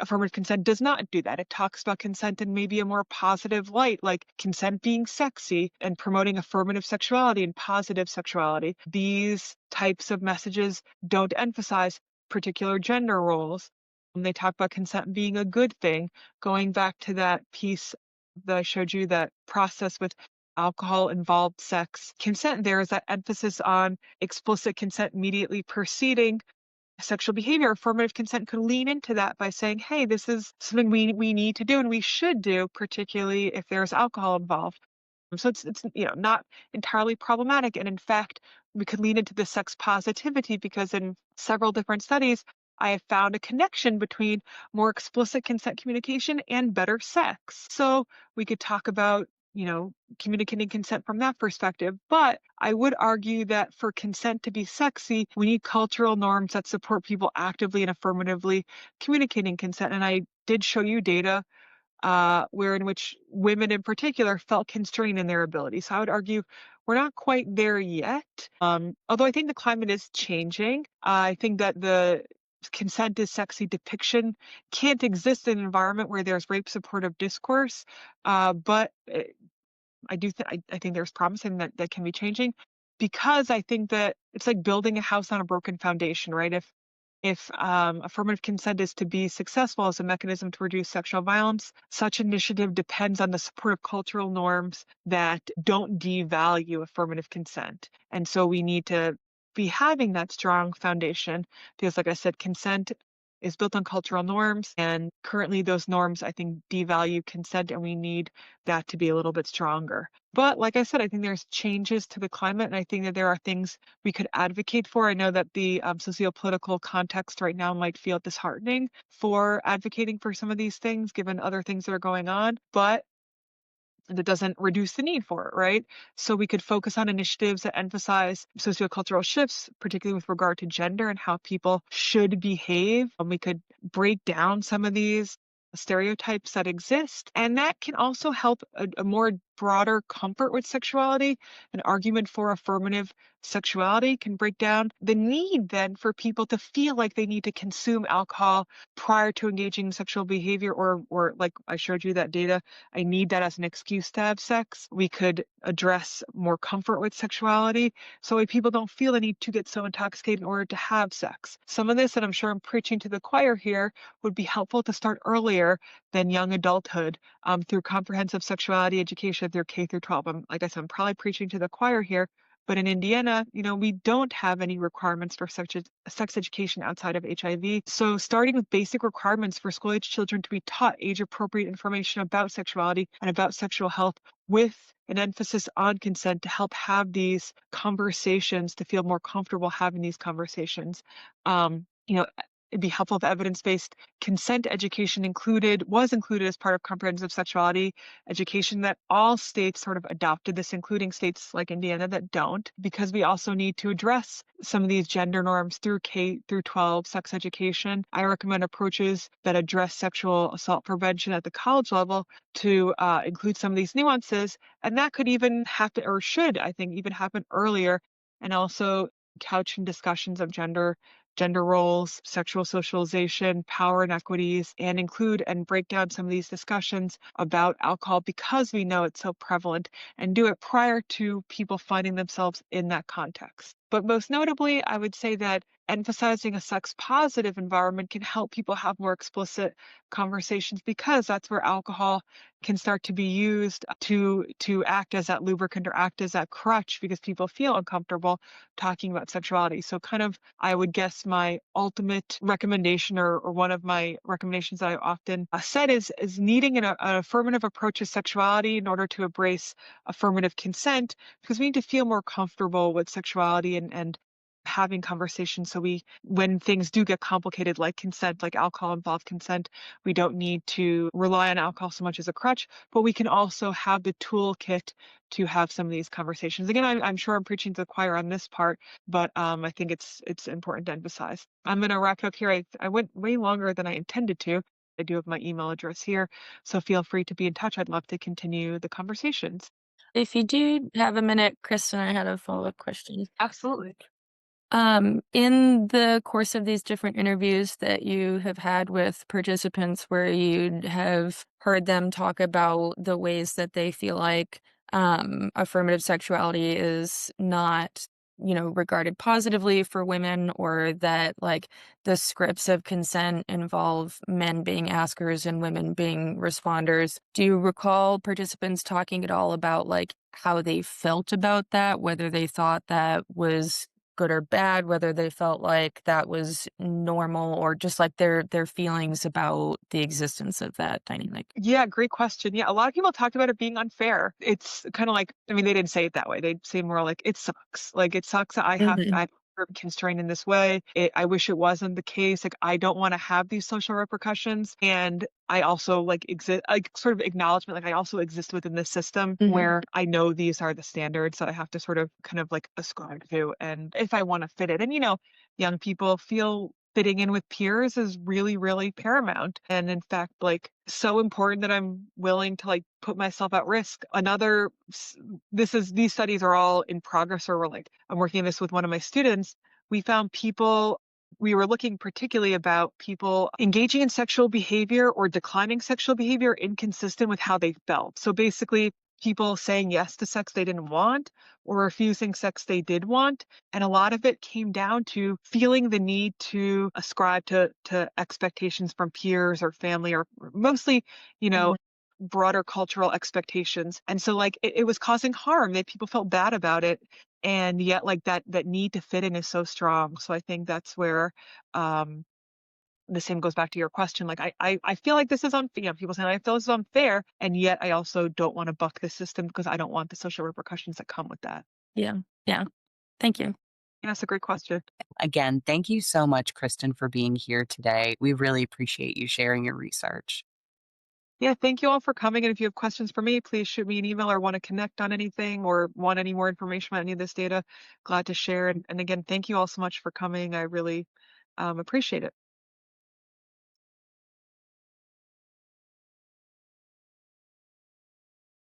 Affirmative consent does not do that. It talks about consent in maybe a more positive light, like consent being sexy and promoting affirmative sexuality and positive sexuality. These types of messages don't emphasize particular gender roles. They talk about consent being a good thing. Going back to that piece that I showed you, that process with alcohol involved sex, consent there is that emphasis on explicit consent immediately preceding sexual behavior. Affirmative consent could lean into that by saying, hey, this is something we need to do and we should do, particularly if there's alcohol involved. So it's not entirely problematic. And in fact, we could lean into the sex positivity because in several different studies, I have found a connection between more explicit consent communication and better sex. So we could talk about, communicating consent from that perspective. But I would argue that for consent to be sexy, we need cultural norms that support people actively and affirmatively communicating consent. And I did show you data where in which women in particular felt constrained in their ability. So I would argue we're not quite there yet. Although I think the climate is changing. I think that the consent is sexy depiction can't exist in an environment where there's rape supportive discourse. But I think there's promising that can be changing because I think that it's like building a house on a broken foundation, right? If affirmative consent is to be successful as a mechanism to reduce sexual violence, such initiative depends on the support of cultural norms that don't devalue affirmative consent. And so we need to be having that strong foundation because, like I said, consent is built on cultural norms. And currently, those norms, I think, devalue consent, and we need that to be a little bit stronger. But like I said, I think there's changes to the climate, and I think that there are things we could advocate for. I know that the socio-political context right now might feel disheartening for advocating for some of these things, given other things that are going on, but that doesn't reduce the need for it, right? So we could focus on initiatives that emphasize sociocultural shifts, particularly with regard to gender and how people should behave. We could break down some of these stereotypes that exist, and that can also help a more broader comfort with sexuality. An argument for affirmative sexuality can break down the need then for people to feel like they need to consume alcohol prior to engaging in sexual behavior, or like I showed you that data, I need that as an excuse to have sex. We could address more comfort with sexuality so that people don't feel the need to get so intoxicated in order to have sex. Some of this, and I'm sure I'm preaching to the choir here, would be helpful to start earlier than young adulthood through comprehensive sexuality education through K through 12. Like I said, I'm probably preaching to the choir here, but in Indiana, we don't have any requirements for sex education outside of HIV. So starting with basic requirements for school-age children to be taught age-appropriate information about sexuality and about sexual health with an emphasis on consent to help have these conversations, to feel more comfortable having these conversations. It'd be helpful if evidence-based consent education was included as part of comprehensive sexuality education, that all states sort of adopted this, including states like Indiana that don't, because we also need to address some of these gender norms through K through 12 sex education. I recommend approaches that address sexual assault prevention at the college level to include some of these nuances, and that could even happen, or should, I think, even happen earlier, and also couch in discussions of gender roles, sexual socialization, power inequities, and include and break down some of these discussions about alcohol because we know it's so prevalent, and do it prior to people finding themselves in that context. But most notably, I would say that emphasizing a sex positive environment can help people have more explicit conversations because that's where alcohol can start to be used to act as that lubricant or act as that crutch because people feel uncomfortable talking about sexuality. So kind of, I would guess my ultimate recommendation, or one of my recommendations that I often said is needing an affirmative approach to sexuality in order to embrace affirmative consent, because we need to feel more comfortable with sexuality and having conversations, so when things do get complicated like consent, like alcohol involved consent, we don't need to rely on alcohol so much as a crutch, but we can also have the toolkit to have some of these conversations. Again, I'm sure I'm preaching to the choir on this part, but I think it's important to emphasize. I'm going to wrap it up here. I went way longer than I intended to, I do have my email address here, so feel free to be in touch. I'd love to continue the conversations. If you do have a minute, Chris and I had a follow-up question. Absolutely. In the course of these different interviews that you have had with participants where you'd have heard them talk about the ways that they feel like affirmative sexuality is not, regarded positively for women, or that like the scripts of consent involve men being askers and women being responders. Do you recall participants talking at all about like how they felt about that, whether they thought that was good or bad, whether they felt like that was normal, or just like their feelings about the existence of that dynamic? Yeah, great question. Yeah, a lot of people talked about it being unfair. It's kind of like, I mean, they didn't say it that way. They'd say more like, it sucks. Like, it sucks that Mhm, I'm constrained in this way. I wish it wasn't the case. Like, I don't want to have these social repercussions. And I also like exist, like sort of acknowledgement, like I also exist within this system mhm, where I know these are the standards that I have to sort of kind of like ascribe to. And if I want to fit it, and young people feel fitting in with peers is really, really paramount. And in fact, like so important that I'm willing to like put myself at risk. These studies are all in progress, or we're like, I'm working on this with one of my students. We found we were looking particularly about people engaging in sexual behavior or declining sexual behavior inconsistent with how they felt. So basically, people saying yes to sex they didn't want or refusing sex they did want. And a lot of it came down to feeling the need to ascribe to expectations from peers or family, or mostly, you know, mhm. broader cultural expectations. And so like it was causing harm that people felt bad about it. And yet like that need to fit in is so strong. So I think that's where um the same goes back to your question. Like I feel like this is unfair. People saying I feel this is unfair, and yet I also don't want to buck the system because I don't want the social repercussions that come with that. Yeah, yeah. Thank you. Yeah, that's a great question. Again, thank you so much, Kristen, for being here today. We really appreciate you sharing your research. Yeah, thank you all for coming. And if you have questions for me, please shoot me an email or want to connect on anything or want any more information about any of this data. Glad to share. And again, thank you all so much for coming. I really appreciate it.